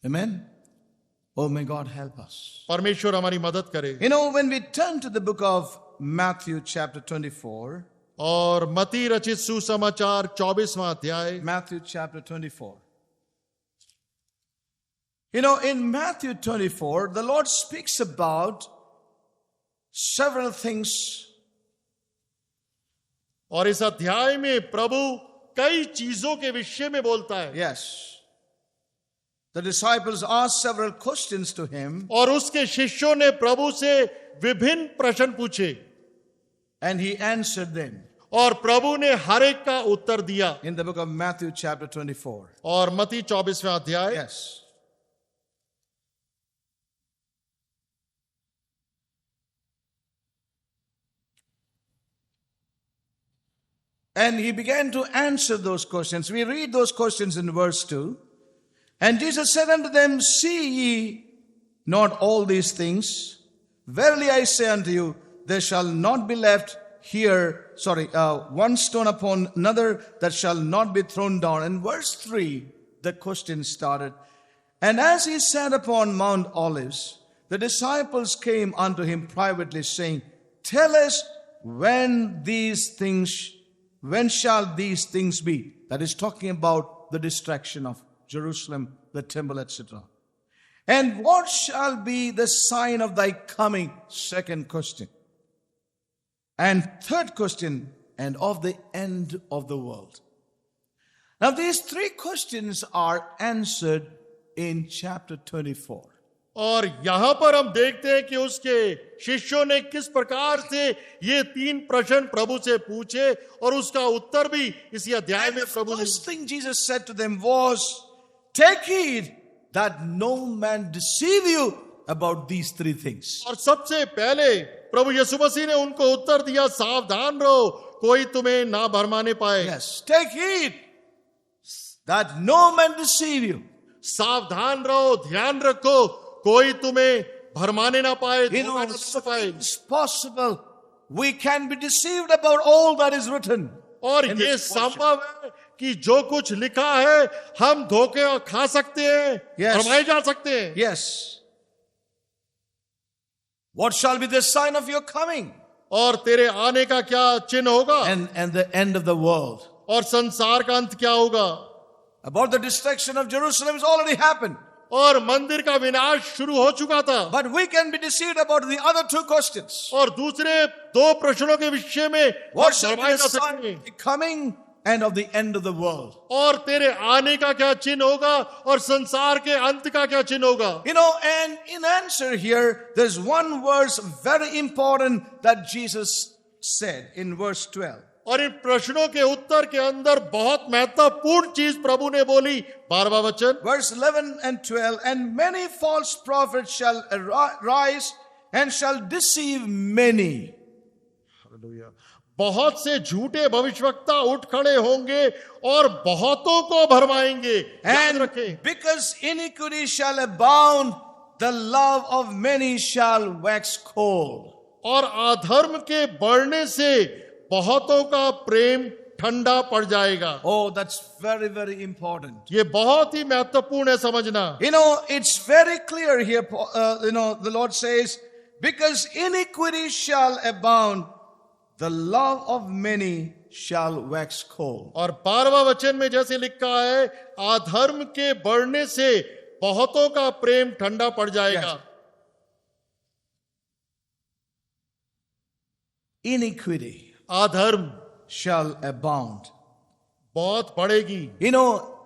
Amen. Oh, may God help us. परमेश्वर हमारी मदद करे। You know, when we turn to the book of Matthew chapter 24, और मती रचित सुसमाचार 24वां अध्याय, Matthew chapter 24. You know, in Matthew 24, the Lord speaks about several things. और इस अध्याय में प्रभु कई चीजों के विषय में बोलता है। Yes. The disciples asked several questions to him. और उसके शिष्यों ने प्रभु से विभिन्न प्रश्न पूछे and he answered them और प्रभु ने हर एक का उत्तर दिया। in the book of Matthew chapter 24. और मत्ती 24वें अध्याय Yes. And he began to answer those questions. We read those questions in verse 2. And Jesus said unto them, see ye not all these things? Verily I say unto you, there shall not be left here, one stone upon another that shall not be thrown down. In verse 3, the question started. And as he sat upon Mount Olives, the disciples came unto him privately, saying, tell us when shall these things be? That is talking about the destruction of Jerusalem, the temple, etc. And what shall be the sign of thy coming? Second question. And third question, and of the end of the world. Now these three questions are answered in chapter 24. और यहां पर हम देखते हैं कि उसके शिष्यों ने किस प्रकार से ये तीन प्रश्न प्रभु से पूछे और उसका उत्तर भी इसी अध्याय में प्रभु ने। First thing Jesus said to them was, take heed that no man deceive you about these three things. और सबसे पहले प्रभु यीशु मसीह ने उनको उत्तर दिया, सावधान रहो, कोई तुम्हें ना भरमाने पाए। Yes, take heed that no man deceive you. सावधान रहो, ध्यान रखो, कोई तुम्हें भरमाने ना पाए, You know, धोखा ना पाए। it's possible we can be deceived about all that is written. और in ये this portion. संभव है कि जो कुछ लिखा है हम धोखे खा सकते हैं, Yes. भरमाए जा सकते हैं। Yes. What shall be the sign of your coming और तेरे आने का क्या चिन्ह होगा and the end of the world? और संसार का अंत क्या होगा। About the destruction of Jerusalem has already happened. और मंदिर का विनाश शुरू हो चुका था। But we can be deceived about the other two questions. और दूसरे दो प्रश्नों के विषय में What shall be भरमाए the जा sign सकते of हैं। the coming and of the end of the world? और तेरे आने का क्या चिन्ह होगा और संसार के अंत का क्या चिन्ह होगा। You know, and in answer here, there's one verse very important that Jesus said in verse 12. और इन प्रश्नों के उत्तर के अंदर बहुत महत्वपूर्ण चीज प्रभु ने बोली, 12वां वचन Verse 11 and 12, and many false prophets shall arise and shall deceive many. बहुत से झूठे भविष्यवक्ता उठ खड़े होंगे और बहुतों को भरमाएंगे। याद And रखें, because iniquity shall abound, the love of many shall wax cold. और अधर्म के बढ़ने से बहुतों का प्रेम ठंडा पड़ जाएगा। Oh, that's very, very important. ये बहुत ही महत्वपूर्ण है समझना। You know, it's very clear here, the Lord says, because iniquity shall abound, the love of many shall wax cold. और 12वां वचन में जैसे लिखा है, अधर्म के बढ़ने से बहुतों का प्रेम ठंडा पड़ जाएगा। Yes. Iniquity अधर्म shall abound. बहुत बढ़ेगी। You know,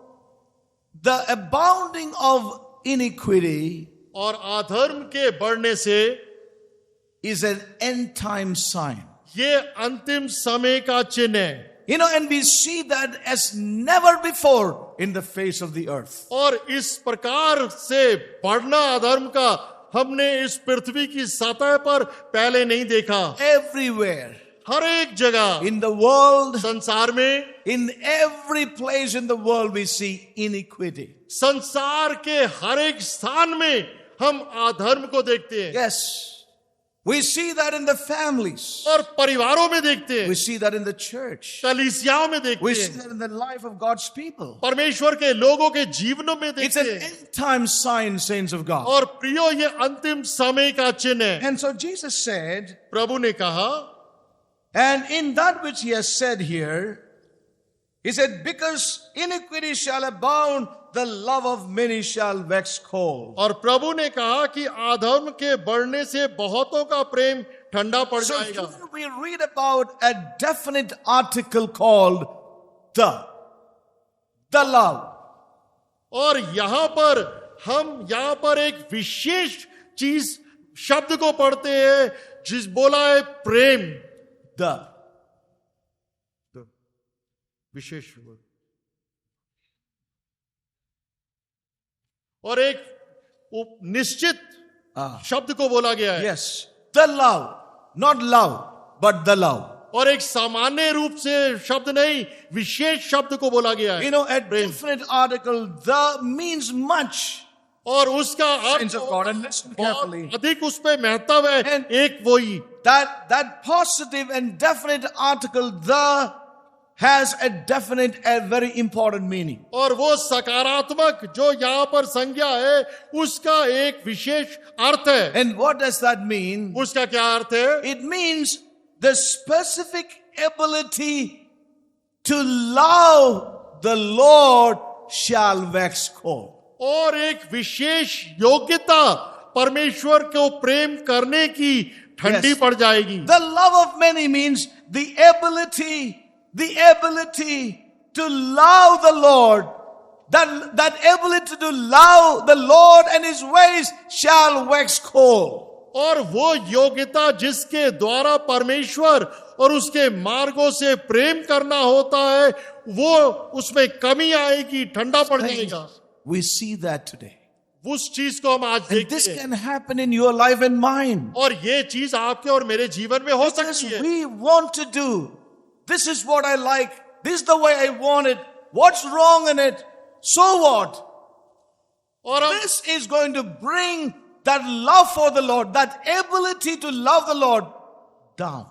the abounding of iniquity और अधर्म के बढ़ने से is an end time sign. ये अंतिम समय का चिन्ह है। You know, and we see that as never before in the face of the earth. और इस प्रकार से बढ़ना अधर्म का हमने इस पृथ्वी की सतह पर पहले नहीं देखा। Everywhere हर एक जगह in the world, संसार में, in every place in the world, we see iniquity. संसार के हर एक स्थान में हम अधर्म को देखते हैं। Yes. We see that in the families. और परिवारों में देखते हैं, We see that in the church. कलीसियाओं में We देखते see हैं, that in the life of God's people. परमेश्वर के लोगों के जीवनों में It's देखते an हैं। end time sign, saints of God. और प्रियो, ये अंतिम समय का चिन्ह है। And so Jesus said, प्रभु ने कहा, and in that which he has said here, he said, because iniquity shall abound, the love of many shall wax cold. और प्रभु ने कहा कि अधर्म के बढ़ने से बहुतों का प्रेम ठंडा पड़ So जाएगा। here we read about a definite article called the love. और यहाँ पर हम यहाँ पर एक विशेष चीज शब्द को पढ़ते हैं जिस बोला है प्रेम, The. विशेष वर्ड, और एक निश्चित शब्द को बोला गया है। Yes. The love. Not love, but the love. और एक सामान्य रूप से शब्द नहीं, विशेष शब्द को बोला गया है। You know, a different article, the means much. और उसका Saints of God, and listen carefully. बहुत अधिक उस पे महत्व है। And एक वही That positive and definite article, the, has a definite, a very important meaning. और वो सकारात्मक जो यहाँ पर संज्ञा है उसका एक विशेष अर्थ है। And what does that mean? उसका क्या अर्थ है? It means the specific ability to love the Lord shall wax cold. और एक विशेष योग्यता परमेश्वर को प्रेम करने की ठंडी Yes. पड़ जाएगी। The love of many means the ability to love the Lord. That ability to love the Lord and His ways shall wax cold. और वो योग्यता जिसके द्वारा परमेश्वर और उसके मार्गों से प्रेम करना होता है, वो उसमें कमी आएगी, ठंडा पड़ जाएगा। We see that today. उस चीज को हम आज And this देखते हैं। can happen in your life and mine. और ये चीज आपके और मेरे जीवन में हो Because सकती है। we want to do. This is what I like. This is the way I want it. What's wrong in it? So what? और हम This is going to bring that love for the Lord, that ability to love the Lord down.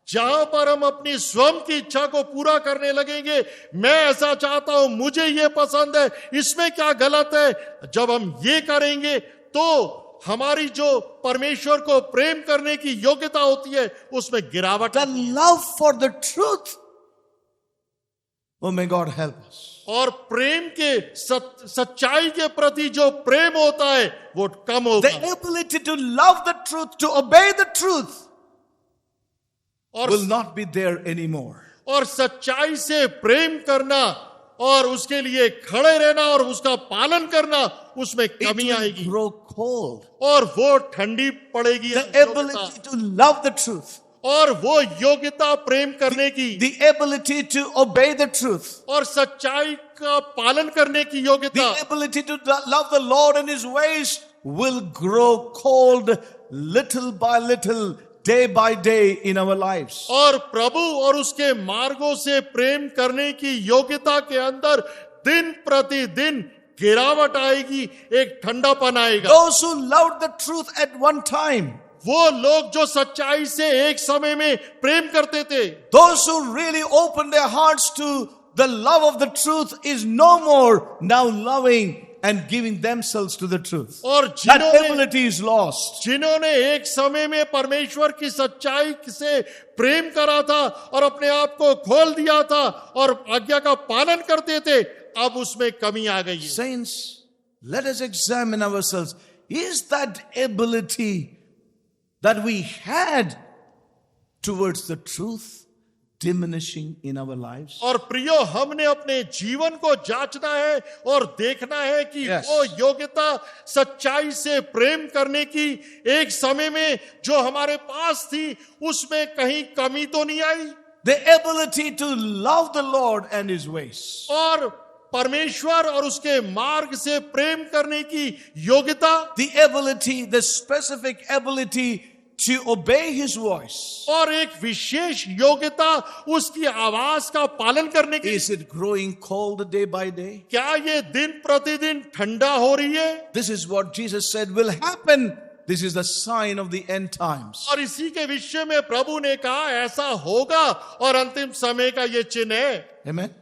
जहां पर हम अपनी स्वयं की इच्छा को पूरा करने लगेंगे, मैं ऐसा चाहता हूं, मुझे ये पसंद है, इसमें क्या गलत है, जब हम ये करेंगे तो हमारी जो परमेश्वर को प्रेम करने की योग्यता होती है उसमें गिरावट The love for the truth. Oh, may God help us. और प्रेम के सच्चाई के प्रति जो प्रेम होता है वो कम होगा। The ability to love the truth, to obey the truth, और will not be there anymore. और सच्चाई से प्रेम करना और उसके लिए खड़े रहना और उसका पालन करना, उसमें It कमी will आएगी grow cold. और वो ठंडी पड़ेगी। The ability to love the truth, और वो योग्यता प्रेम करने की the ability to obey the truth, और सच्चाई का पालन करने की योग्यता, the ability to love the Lord and His ways will grow cold little by little, day by day in our lives. और प्रभु और उसके मार्गों से प्रेम करने की योग्यता के अंदर दिन प्रतिदिन गिरावट आएगी, एक ठंडापन आएगा। Those who loved the truth at one time, वो लोग जो सच्चाई से एक समय में प्रेम करते थे, those who really opened their hearts to the love of the truth, is no more now loving and giving themselves to the truth. और That जिन्होंने ability is lost. जिन्होंने एक समय में परमेश्वर की सच्चाई से प्रेम करा था और अपने आप को खोल दिया था और आज्ञा का पालन करते थे, अब उसमें कमी आ गई है। Saints, let us examine ourselves. Is that ability that we had towards the truth diminishing in our lives? और प्रियो, हमने अपने जीवन को जांचना है और देखना है कि Yes. वो योग्यता सच्चाई से प्रेम करने की एक समय में जो हमारे पास थी उसमें कहीं कमी तो नहीं आई। The ability to love the Lord and His ways. और परमेश्वर और उसके मार्ग से प्रेम करने की योग्यता, The ability, the specific ability to obey His voice. और एक विशेष योग्यता उसकी आवाज का पालन करने की। Is it growing cold day by day? क्या ये दिन प्रतिदिन ठंडा हो रही है? This is what Jesus said will happen. This is the sign of the end times. और इसी के विषय में प्रभु ने कहा ऐसा होगा और अंतिम समय का ये चिन्ह है। Amen.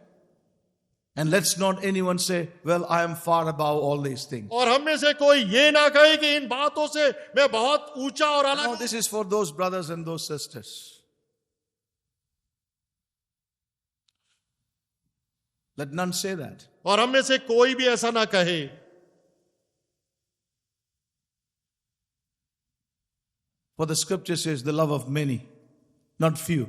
And let's not anyone say, well, I am far above all these things. और हम में से कोई ये ना कहे कि इन बातों से मैं बहुत ऊंचा और अलग No, हूं। this is for those brothers and those sisters. Let none say that. और हम में से कोई भी ऐसा ना कहे। For the scripture says the love of many, not few.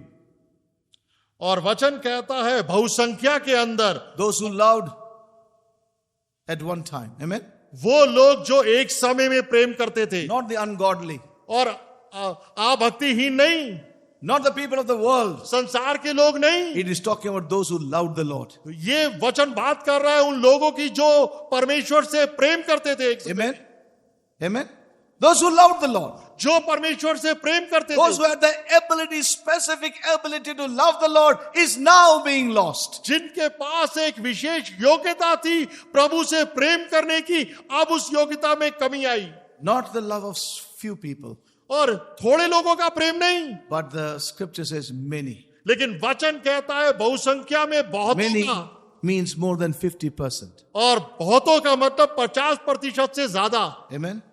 और वचन कहता है बहुसंख्या के अंदर Those who loved at one time. Amen. वो लोग जो एक समय में प्रेम करते थे, Not the ungodly. और भक्तिहीन नहीं, not the people of the world. संसार के लोग नहीं। It is talking about those who loved the Lord. ये वचन बात कर रहा है उन लोगों की जो परमेश्वर से प्रेम करते थे। Amen. Amen. Those who loved the Lord. जो परमेश्वर से प्रेम करते Those थे, who had the ability, specific ability to love the Lord is now being lost. जिनके पास एक विशेष योग्यता थी प्रभु से प्रेम करने की, अब उस योग्यता में कमी आई। Not the love of few people, और थोड़े लोगों का प्रेम नहीं, but the scripture says many. लेकिन वचन कहता है बहुसंख्या में बहुतों Many का, means more than 50%. और बहुतों का मतलब 50% से ज्यादा। Amen.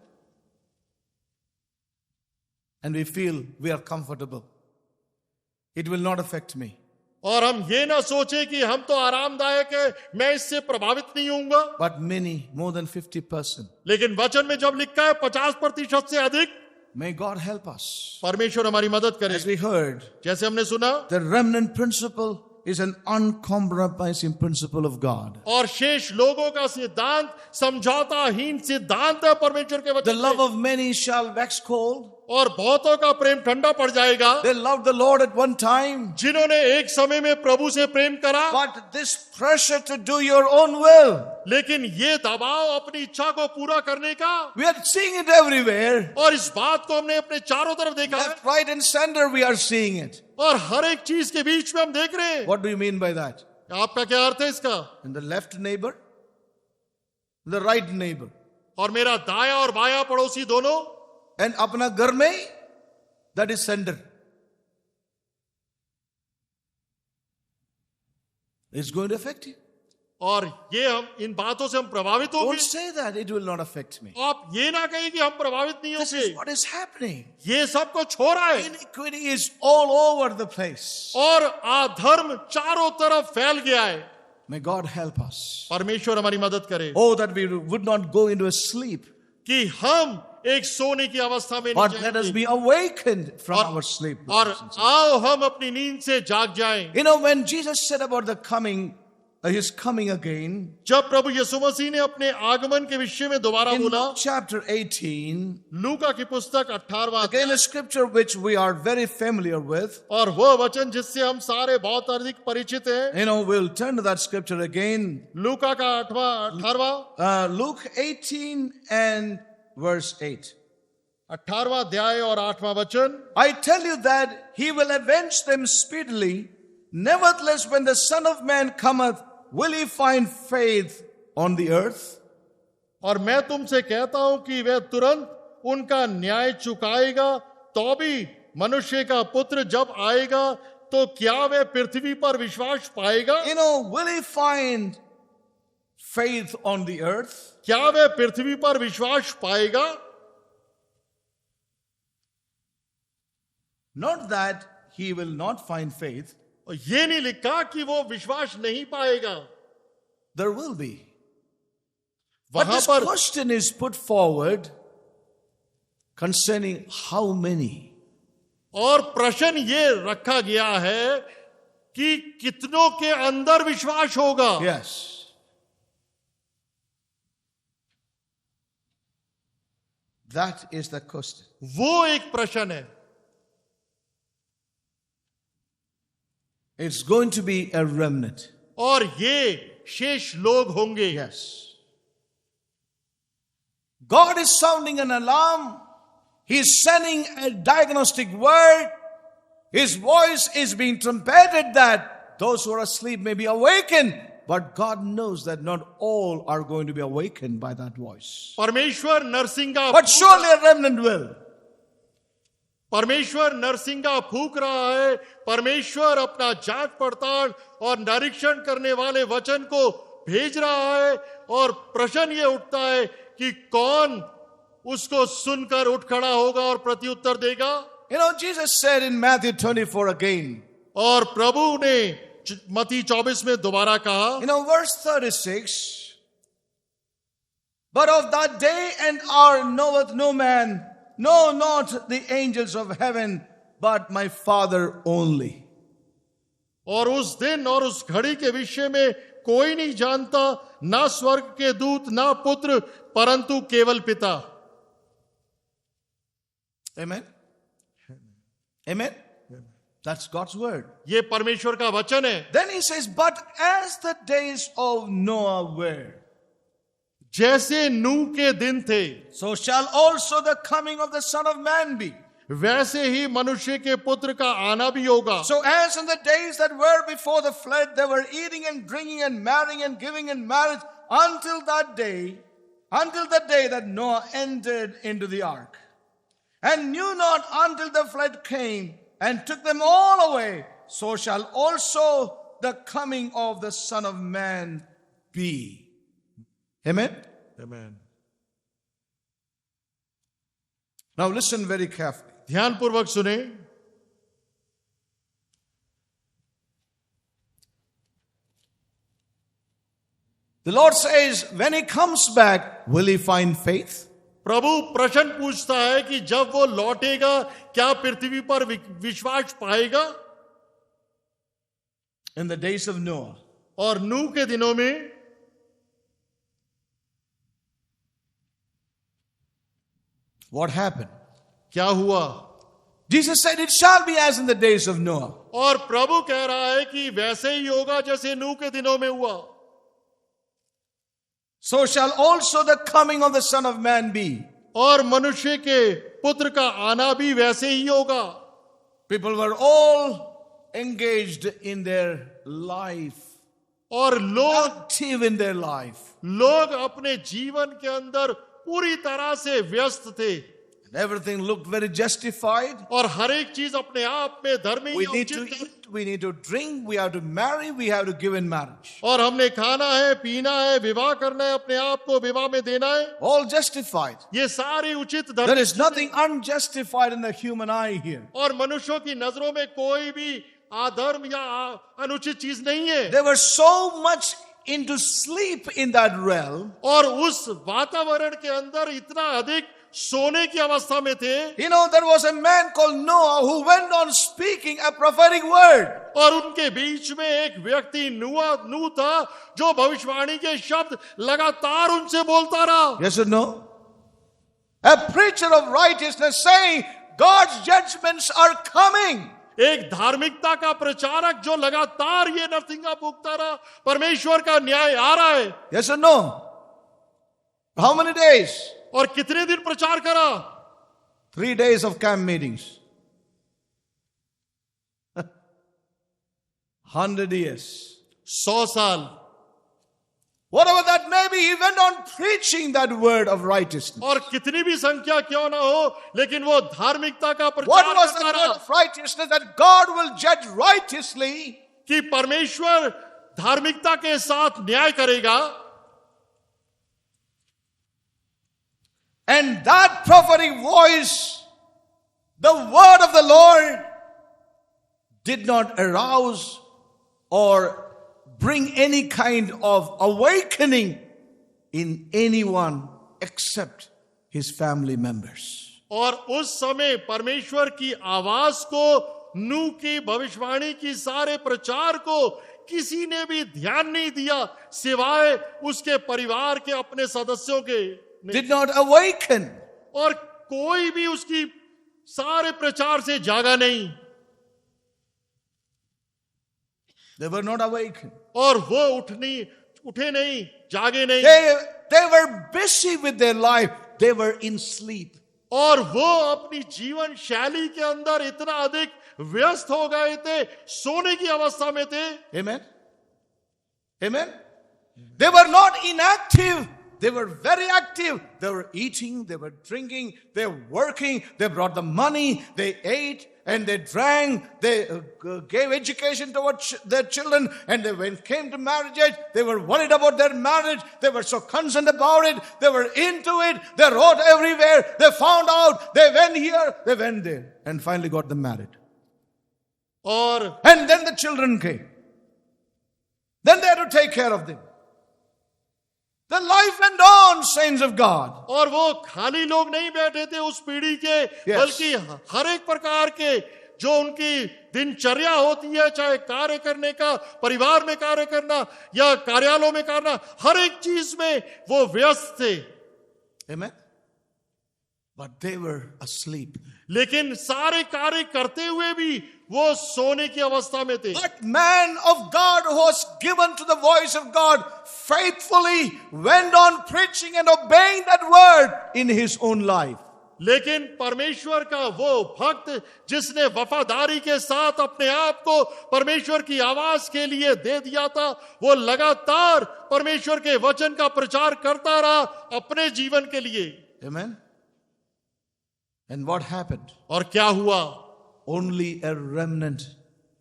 And we feel we are comfortable. It will not affect me. और हम ये ना सोचे कि हम तो आरामदायक है, मैं इससे प्रभावित नहीं होऊंगा। But many, more than 50%. लेकिन वचन में जब लिखा है 50% से अधिक, May God help us. परमेश्वर हमारी मदद करे। As we heard, जैसे हमने सुना, the remnant principle is an uncompromising principle of God. और शेष लोगों का सिद्धांत समझौताहीन सिद्धांत है परमेश्वर के The वचन love में। of many shall wax cold. और बहुतों का प्रेम ठंडा पड़ जाएगा, They loved the Lord at one time, जिन्होंने एक समय में प्रभु से प्रेम करा, but this pressure to do your own will, लेकिन ये दबाव अपनी इच्छा को पूरा करने का, we are seeing it everywhere. और इस बात को हमने अपने चारों तरफ देखा है, Left, right, and center, we are seeing it. और हर एक चीज के बीच में हम देख रहे हैं। What do you mean by that? आपका क्या अर्थ है इसका? In the left neighbor, the right neighbor, और मेरा दाया और बाया पड़ोसी दोनों, and अपना घर में, that is center. It's going to affect you. और ये हम इन बातों से हम प्रभावित Don't होंगे। say that it will not affect me. आप ये ना कहें कि हम प्रभावित नहीं This होंगे, is what is happening. ये सब कुछ हो रहा है, Iniquity is all over the place. और अधर्म चारों तरफ फैल गया है। May God help us. परमेश्वर हमारी मदद करे Oh, that we would not go into a sleep, कि हम एक सोने की अवस्था में but नहीं let us जाएंगे, be awakened from और our sleep. और आओ हम अपनी नींद से जाग जाएं। You know, when Jesus said about the coming, his coming again, जब प्रभु यीशु मसीह ने अपने आगमन के विषय में दोबारा in बोला, Luke chapter 18, लूका की पुस्तक 18वां again a scripture which we are very familiar with. और वो वचन जिससे हम सारे बहुत अधिक परिचित हैं, You know, we'll turn to that scripture again. लूका का 18वां Luke 18 and verse 8. 18वां अध्याय और 8वां वचन, I tell you that he will avenge them speedily. Nevertheless, when the Son of Man cometh, will he find faith on the earth? और मैं तुमसे कहता हूं कि वह तुरंत उनका न्याय चुकाएगा, तो भी मनुष्य का पुत्र जब आएगा तो क्या वह पृथ्वी पर विश्वास पाएगा? You know, will he find faith on the earth? क्या वह पृथ्वी पर विश्वास पाएगा? Not that he will not find faith. और ये नहीं लिखा कि वो विश्वास नहीं पाएगा, There will be. But वहां this पर question is put forward concerning how many. और प्रश्न ये रखा गया है कि कितनों के अंदर विश्वास होगा। Yes. That is the question. वो एक प्रश्न है। It's going to be a remnant. और ये शेष लोग होंगे। Yes. God is sounding an alarm. He is sending a diagnostic word. His voice is being trumpeted that those who are asleep may be awakened. But God knows that not all are going to be awakened by that voice. परमेश्वर नरसिंगा But surely a remnant will. परमेश्वर नरसिंगा फूक रहा है। परमेश्वर अपना जांच पड़ताल और निरीक्षण करने वाले वचन को भेज रहा है, और प्रश्न ये उठता है कि कौन उसको सुनकर उठ खड़ा होगा और प्रत्युत्तर देगा। You know, Jesus said in Matthew 24 again. और प्रभु ने मत्ती 24 में दोबारा कहा, You know, verse 36. But of that day and hour knoweth no man, no, not the angels of heaven, but my Father only. और उस दिन और उस घड़ी के विषय में कोई नहीं जानता, ना स्वर्ग के दूत, ना पुत्र, परंतु केवल पिता। Amen? Amen? That's God's word. ये परमेश्वर का वचन है। Then he says, but as the days of Noah were, जैसे नूह के दिन थे, so shall also the coming of the Son of Man be. वैसे ही मनुष्य के पुत्र का आना भी होगा। So as in the days that were before the flood, they were eating and drinking and marrying and giving in marriage until the day that Noah entered into the ark, and knew not until the flood came and took them all away, so shall also the coming of the Son of Man be. Amen? Amen. Now listen very carefully. ध्यानपूर्वक सुने। The Lord says, when he comes back, will he find faith? प्रभु प्रश्न पूछता है कि जब वो लौटेगा क्या पृथ्वी पर विश्वास पाएगा? In the days of Noah, और नूह के दिनों में what happened? क्या हुआ? Jesus said, it shall be as in the days of Noah. और प्रभु कह रहा है कि वैसे ही होगा जैसे नूह के दिनों में हुआ। So shall also the coming of the Son of Man be. और मनुष्य के पुत्र का आना भी वैसे ही होगा। People were all engaged in their life, और लोग active in their life. अपने जीवन के अंदर पूरी तरह से व्यस्त थे। And everything looked very justified. और हर एक चीज अपने आप में धर्मी We need to eat, we need to drink, we have to marry, we have to give in marriage. और हमने खाना है, पीना है, विवाह करना है, अपने आप को विवाह में देना है। All justified. ये सारी उचित There धर्म। is nothing unjustified in the human eye here. और मनुष्यों की नजरों में कोई भी अधर्म या अनुचित चीज नहीं है। They were so much into sleep in that realm. और उस वातावरण के अंदर इतना अधिक सोने की अवस्था में थे। You know, there was a man called Noah who went on speaking a prophetic word. और उनके बीच में एक व्यक्ति नूह था जो भविष्यवाणी के शब्द लगातार उनसे बोलता रहा। Yes or no? A preacher of righteousness saying God's judgments are coming. एक धार्मिकता का प्रचारक जो लगातार ये नरसिंगा फूंकता रहा, परमेश्वर का न्याय आ रहा है। Yes or no? How many days? और कितने दिन प्रचार करा? 3 days of camp meetings. 100 years. 100 साल। Whatever that may be, he went on preaching that word of righteousness. और कितनी भी संख्या क्यों ना हो, लेकिन वो धार्मिकता का What प्रचार was the करता word रहा of righteousness? That God will judge righteously. कि परमेश्वर धार्मिकता के साथ न्याय करेगा। And that prophetic voice, the word of the Lord, did not arouse or bring any kind of awakening in anyone except his family members. और उस समय परमेश्वर की आवाज को, नूह की भविष्यवाणी की सारे प्रचार को किसी ने भी ध्यान नहीं दिया सिवाय उसके परिवार के अपने सदस्यों के। Did not awaken. और कोई भी उसकी सारे प्रचार से जागा नहीं। They were not awakened. और वो उठे नहीं, जागे नहीं। They were busy with their life. They were in sleep. और वो अपनी जीवन शैली के अंदर इतना अधिक व्यस्त हो गए थे, सोने की अवस्था में थे। Amen. Amen. They were not inactive. They were very active. They were eating, they were drinking, they were working, they brought the money, they ate and they drank, they gave education to their children, and when it came to marriage, they were worried about their marriage. They were so concerned about it. They were into it. They wrote everywhere. They found out. They went here, they went there, and finally got them married. And then the children came. Then they had to take care of them. The life went on, saints of God. और वो खाली लोग नहीं बैठे थे उस पीढ़ी के, बल्कि हर एक प्रकार के जो उनकी दिनचर्या होती है, चाहे कार्य करने का, परिवार में कार्य करना या कार्यालयों में करना, हर एक चीज में वो व्यस्त थे। Amen. But they were asleep. लेकिन सारे कार्य करते हुए भी वो सोने की अवस्था में थे। But man of God who was given to the voice of God faithfully went on preaching and obeying that word in his own life. लेकिन परमेश्वर का वो भक्त जिसने वफादारी के साथ अपने आप को परमेश्वर की आवाज के लिए दे दिया था, वो लगातार परमेश्वर के वचन का प्रचार करता रहा अपने जीवन के लिए। Amen. And what happened? और क्या हुआ? Only a remnant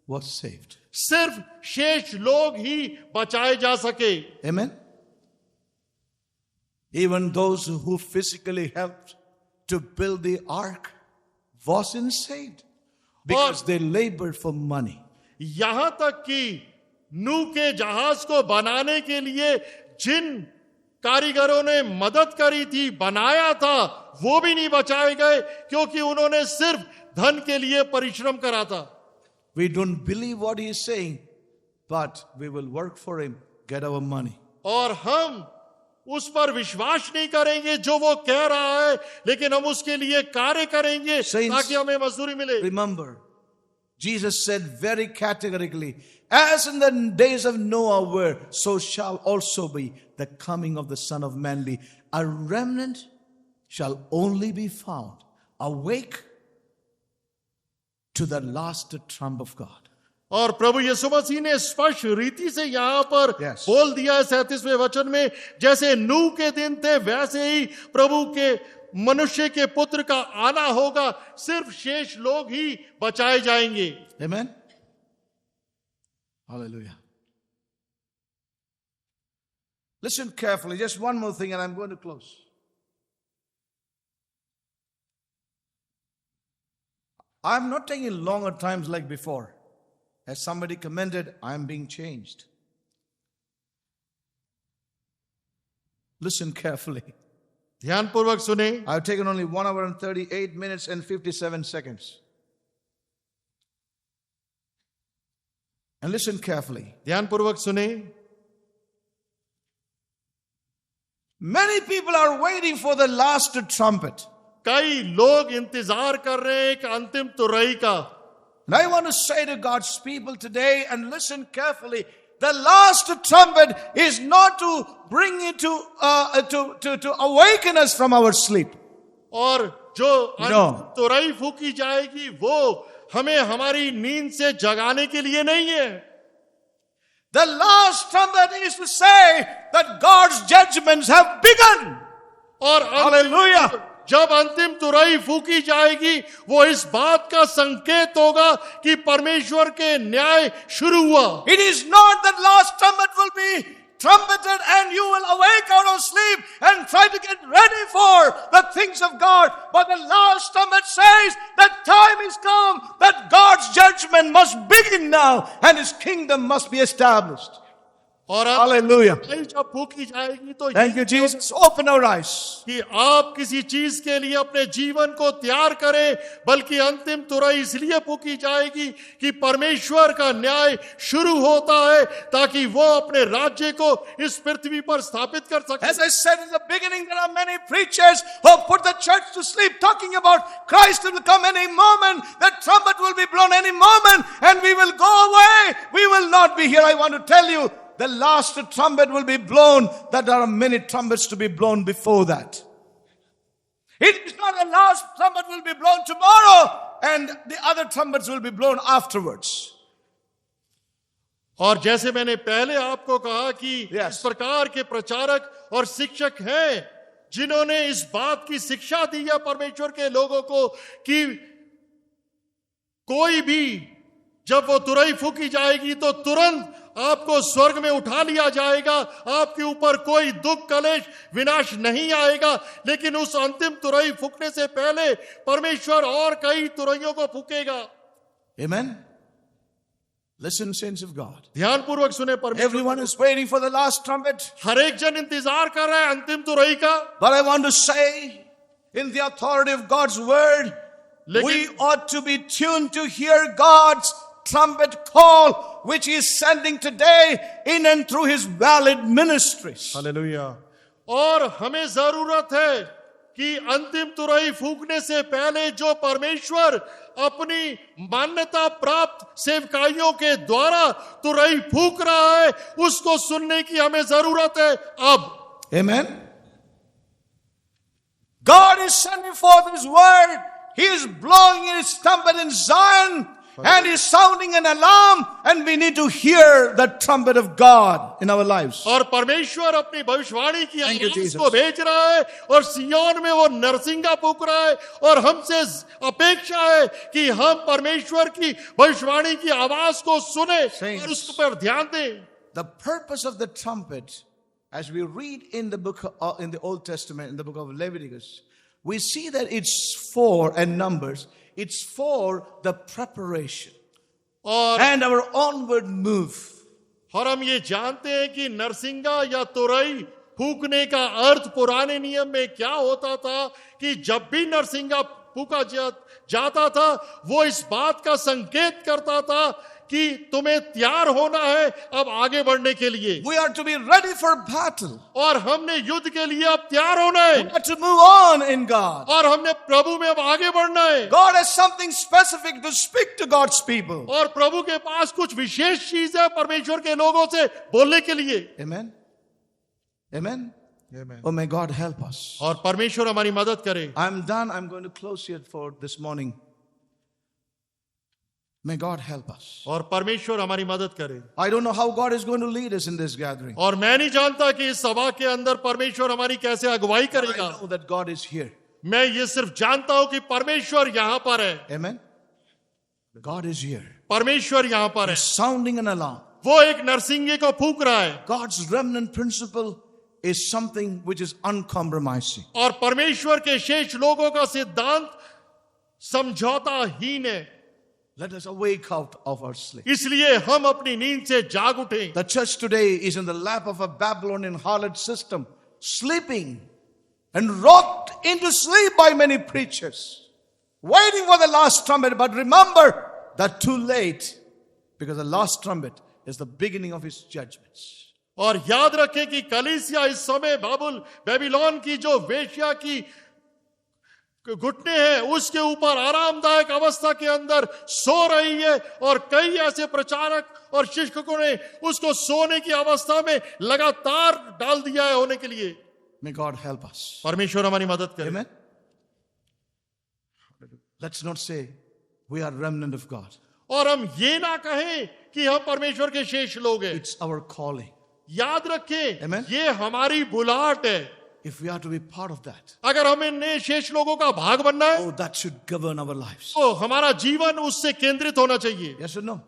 was saved. सिर्फ शेष लोग ही बचाए जा सके। Amen. Even those who physically helped to build the ark wasn't saved because they labored for money. यहां तक कि नूह के जहाज को बनाने के लिए जिन कारीगरों ने मदद करी थी, बनाया था, वो भी नहीं बचाए गए क्योंकि उन्होंने सिर्फ धन के लिए परिश्रम करा था। We don't believe what he is saying, but we will work for him, get our money. और हम उस पर विश्वास नहीं करेंगे जो वो कह रहा है, लेकिन हम उसके लिए कार्य करेंगे ताकि हमें मजदूरी मिले। Remember, Jesus said very categorically, as in the days of Noah were, so shall also be the coming of the Son of Man be. A remnant shall only be found awake to the last trump of God. और प्रभु यीशु मसीह ने स्पष्ट रीति से यहाँ पर बोल दिया है 37वें वचन में, जैसे नूह के दिन थे वैसे ही प्रभु के मनुष्य के पुत्र का आना होगा, सिर्फ शेष लोग ही बचाए जाएंगे। Amen. Hallelujah. Listen carefully, just one more thing and I'm going to close. I'm not taking longer times like before. As somebody commented, I am being changed. Listen carefully. ध्यानपूर्वक सुने। I've taken only 1 hour and 38 minutes and 57 seconds. And listen carefully. ध्यानपूर्वक सुने। Many people are waiting for the last trumpet. कई लोग इंतजार कर रहे हैं एक अंतिम तुरही का। And I want to say to God's people today, and listen carefully, the last trumpet is not to bring it to awaken us from our sleep. और जो अंतिम तुरही फूकी जाएगी वो हमें हमारी नींद से जगाने के लिए नहीं है। The last trumpet is to say that God's judgments have begun. और Hallelujah. जब अंतिम तुरही फूकी जाएगी वो इस बात का संकेत होगा कि परमेश्वर के न्याय शुरू हुआ। It is not that last trumpet will be trumpeted and you will awake out of sleep and try to get ready for the things of God. But the last trumpet says that time is come, that God's judgment must begin now and His kingdom must be established. और Hallelujah. जब फूकी जाएगी तो Thank you, Jesus. Open our eyes. कि आप किसी चीज के लिए अपने जीवन को तैयार करें, बल्कि अंतिम तुरही इसलिए फूकी जाएगी कि परमेश्वर का न्याय शुरू होता है ताकि वो अपने राज्य को इस पृथ्वी पर स्थापित कर सके। As I said in the beginning, there are many preachers who put the church to sleep, talking about Christ will come any moment, the trumpet will be blown any moment, and we will go away. We will not be here. I want to tell you, the last trumpet will be blown, that there are many trumpets to be blown before that. It is not the last trumpet will be blown tomorrow and the other trumpets will be blown afterwards. और जैसे मैंने पहले आपको कहा कि इस प्रकार के प्रचारक और शिक्षक हैं जिन्होंने इस बात की शिक्षा दी है परमेश्वर के लोगों को कि कोई भी जब वो तुरही फूकी जाएगी तो तुरंत आपको स्वर्ग में उठा लिया जाएगा, आपके ऊपर कोई दुख कलेश विनाश नहीं आएगा। लेकिन उस अंतिम तुरही फूकने से पहले परमेश्वर और कई तुरहियों को फूकेगा। Amen. Listen, saints of God. ध्यानपूर्वक सुने परमेश्वर। Everyone is waiting for the last trumpet. हर एक जन इंतजार कर रहा है अंतिम तुरही का। But I want to say, in the authority of God's word, we ought to be tuned to hear God's trumpet call, which He is sending today in and through His valid ministries. Hallelujah. और हमें जरूरत है कि अंतिम तुरही फूकने से पहले जो परमेश्वर अपनी मान्यता प्राप्त सेवकाइयों के द्वारा तुरही फूक रहा है, उसको सुनने की हमें जरूरत है अब। Amen. God is sending forth His word. He is blowing His trumpet in Zion and He's sounding an alarm, and we need to hear the trumpet of God in our lives. और परमेश्वर अपनी भविष्यवाणी की Thank you, आवाज Jesus. को भेज रहा है और सियोन में वो नरसिंगा फूक रहा है, और हमसे अपेक्षा है कि हम परमेश्वर की भविष्यवाणी की आवाज को सुने Saints. और उस पर ध्यान दें। The purpose of the trumpet, as we read in the book in the Old Testament, in the book of Leviticus, we see that it's for, and Numbers, it's for the preparation और and our onward move. और हम ये जानते हैं कि नरसिंगा या तुरई फूकने का अर्थ पुराने नियम में क्या होता था कि जब भी नरसिंगा फूका जाता था, वो इस बात का संकेत करता था कि तुम्हें तैयार होना है अब आगे बढ़ने के लिए, We are to be ready for battle. और हमने युद्ध के लिए अब तैयार होना है, We are to move on in God. और हमने प्रभु में अब आगे बढ़ना है। God has something specific to speak to God's people. और प्रभु के पास कुछ विशेष चीज है परमेश्वर के लोगों से बोलने के लिए। Amen. Amen. Oh, may God help us. और परमेश्वर हमारी मदद करे। I'm done. I'm going to close here for this morning. May God help us. और परमेश्वर हमारी मदद करे। I don't know how God is going to lead us in this gathering. और मैं नहीं जानता कि इस सभा के अंदर परमेश्वर हमारी कैसे अगुवाई I करेगा। know that God is here. मैं ये सिर्फ जानता हूं कि परमेश्वर यहाँ पर है। Amen. God is here. परमेश्वर यहाँ पर है। Sounding an alarm. वो एक नरसिंगे को फूक रहा है। God's remnant principle is something which is uncompromising. और परमेश्वर के शेष लोगों का सिद्धांत समझौताहीन है। Let us awake out of our sleep. इसलिए हम अपनी नींद से जाग उठें। The church today is in the lap of a Babylonian harlot system, sleeping and rocked into sleep by many preachers, waiting for the last trumpet. But remember that too late, because the last trumpet is the beginning of His judgments. और याद रखें कि कलीसिया इस समय Babylon की जो वेश्या की घुटने हैं उसके ऊपर आरामदायक अवस्था के अंदर सो रही है, और कई ऐसे प्रचारक और शिक्षकों ने उसको सोने की अवस्था में लगातार डाल दिया है होने के लिए। May God help us. परमेश्वर हमारी मदद करे। Amen. Let's not say we are remnant of God. और हम ये ना कहें कि हम परमेश्वर के शेष लोग हैं। It's our calling. याद रखें, Amen. ये हमारी बुलाहट है। If we are to be part of that, अगर हमें नए शेष लोगों का भाग बनना है oh, that should govern our lives. तो हमारा जीवन उससे केंद्रित होना चाहिए, Yes or no?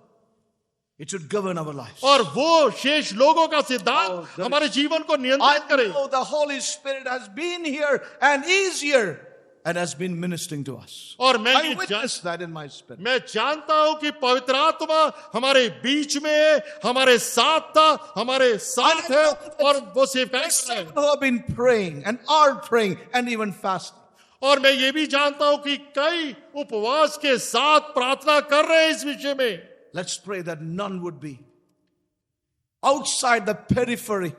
It should govern our lives. और वो शेष लोगों का सिद्धांत Oh, that हमारे जीवन को I नियंत्रित करे। know the Holy Spirit has been here and is here and has been ministering to us. और मैं I witness that in my spirit. मैं जानता हूं कि पवित्र आत्मा हमारे बीच में है, हमारे साथ था, हमारे साथ है, और वो सेवकाई कर रहा है। Who have been praying and are praying and even fasting. और मैं ये भी जानता हूं कि कई उपवास के साथ प्रार्थना कर रहे हैं इस विषय में। Let's pray that none would be outside the periphery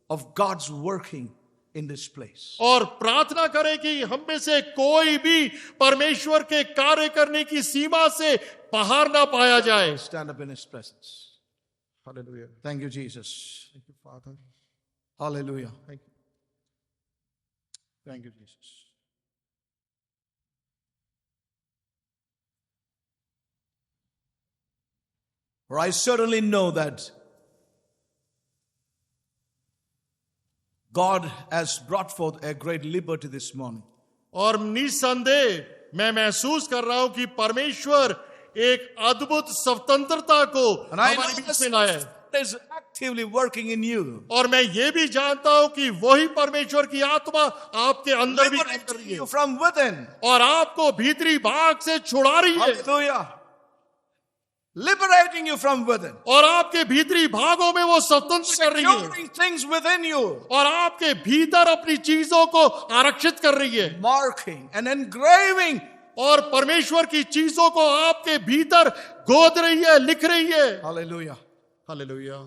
of God's working in this place. और प्रार्थना करें कि हम में से कोई भी परमेश्वर के कार्य करने की सीमा से बाहर ना पाया जाए। Stand up in His presence. Hallelujah. Thank you, Jesus. Thank you, Father. Hallelujah. Thank you. Thank you, Jesus. For I certainly know that God has brought forth a great liberty this morning. और निसंदेह मैं महसूस कर रहा हूं कि परमेश्वर एक अद्भुत स्वतंत्रता को And I हमारे know बीच the में लाया है। Spirit is actively working in you, और मैं ये भी जानता हूं कि वही परमेश्वर की आत्मा आपके अंदर भी काम कर liberating रही है you from within. और आपको भीतरी भाग से छुड़ा रही है Hallelujah. Liberating you from within. और आपके भीतरी भागों में वो स्वतंत्र कर रही है Securing things within you. और आपके भीतर अपनी चीजों को आरक्षित कर रही है Marking and engraving. और परमेश्वर की चीजों को आपके भीतर गोद रही है, लिख रही है। Hallelujah. Hallelujah.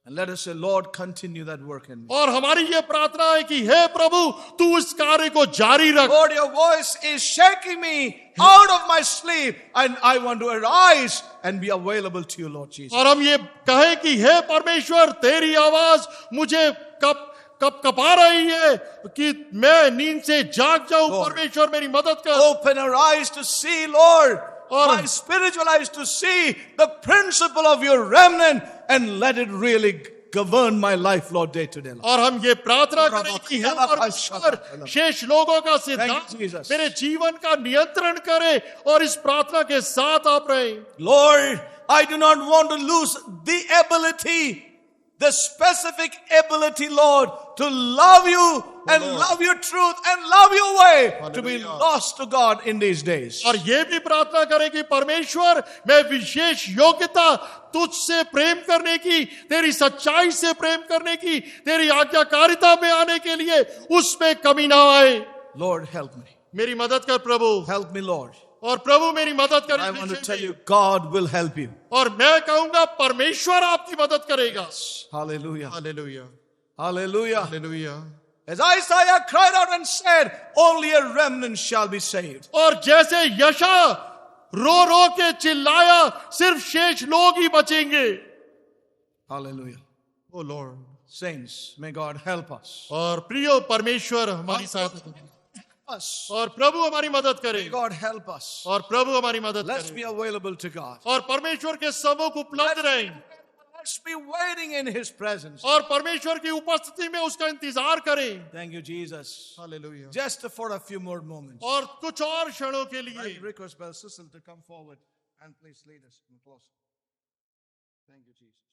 And let us say, Lord, continue that work in me. और हमारी ये प्रार्थना है कि हे प्रभु तू इस कार्य को जारी रख। Lord, your voice is shaking me out of my sleep, and I want to arise and be available to you, Lord Jesus. और हम ये कहें कि हे परमेश्वर तेरी आवाज मुझे कपा रही है कि मैं नींद से जाग जाऊं। परमेश्वर मेरी मदद कर। Open our eyes to see, Lord, और my spiritual eyes to see the principle of your remnant, and let it really govern my life, Lord, day to day. और हम ये प्रार्थना करें कि हे परमेश्वर शेष लोगों का सिद्धांत Jesus. मेरे जीवन का नियंत्रण करे और इस प्रार्थना के साथ आप रहें। Lord, I do not want to lose the ability, the specific ability, Lord, to love you and love your truth and love your way, to be lost to God in these days. और ये भी प्रार्थना करें कि परमेश्वर मैं विशेष योग्यता तुझसे प्रेम करने की, तेरी सच्चाई से प्रेम करने की, तेरी आज्ञाकारिता में आने के लिए उसमें कमी ना आए। Lord, help me. मेरी मदद कर प्रभु। Help me, Lord. और प्रभु मेरी मदद कर। I want to tell you, God will help you. और मैं कहूंगा परमेश्वर आपकी मदद करेगा। Hallelujah. Hallelujah, Hallelujah. Hallelujah. As Isaiah cried out and said, only a remnant shall be saved. और जैसे यशा रो रो के चिल्लाया, सिर्फ शेष लोग ही बचेंगे। Hallelujah. ओ Lord. Saints, may God help us. और प्रियो परमेश्वर हमारी सहायता करें Us. और प्रभु हमारी मदद करे। May God help us. और प्रभु हमारी मदद Let's करे be available to God. और परमेश्वर के सम्मुख उपलब्ध रहें Let's be waiting in His presence. और परमेश्वर की उपस्थिति में उसका इंतजार करें। Thank you, Jesus. Hallelujah. Just for a few more moments. और कुछ और क्षणों के I लिए request Brother Cecil to come forward and please lead us in closing. Thank you, Jesus.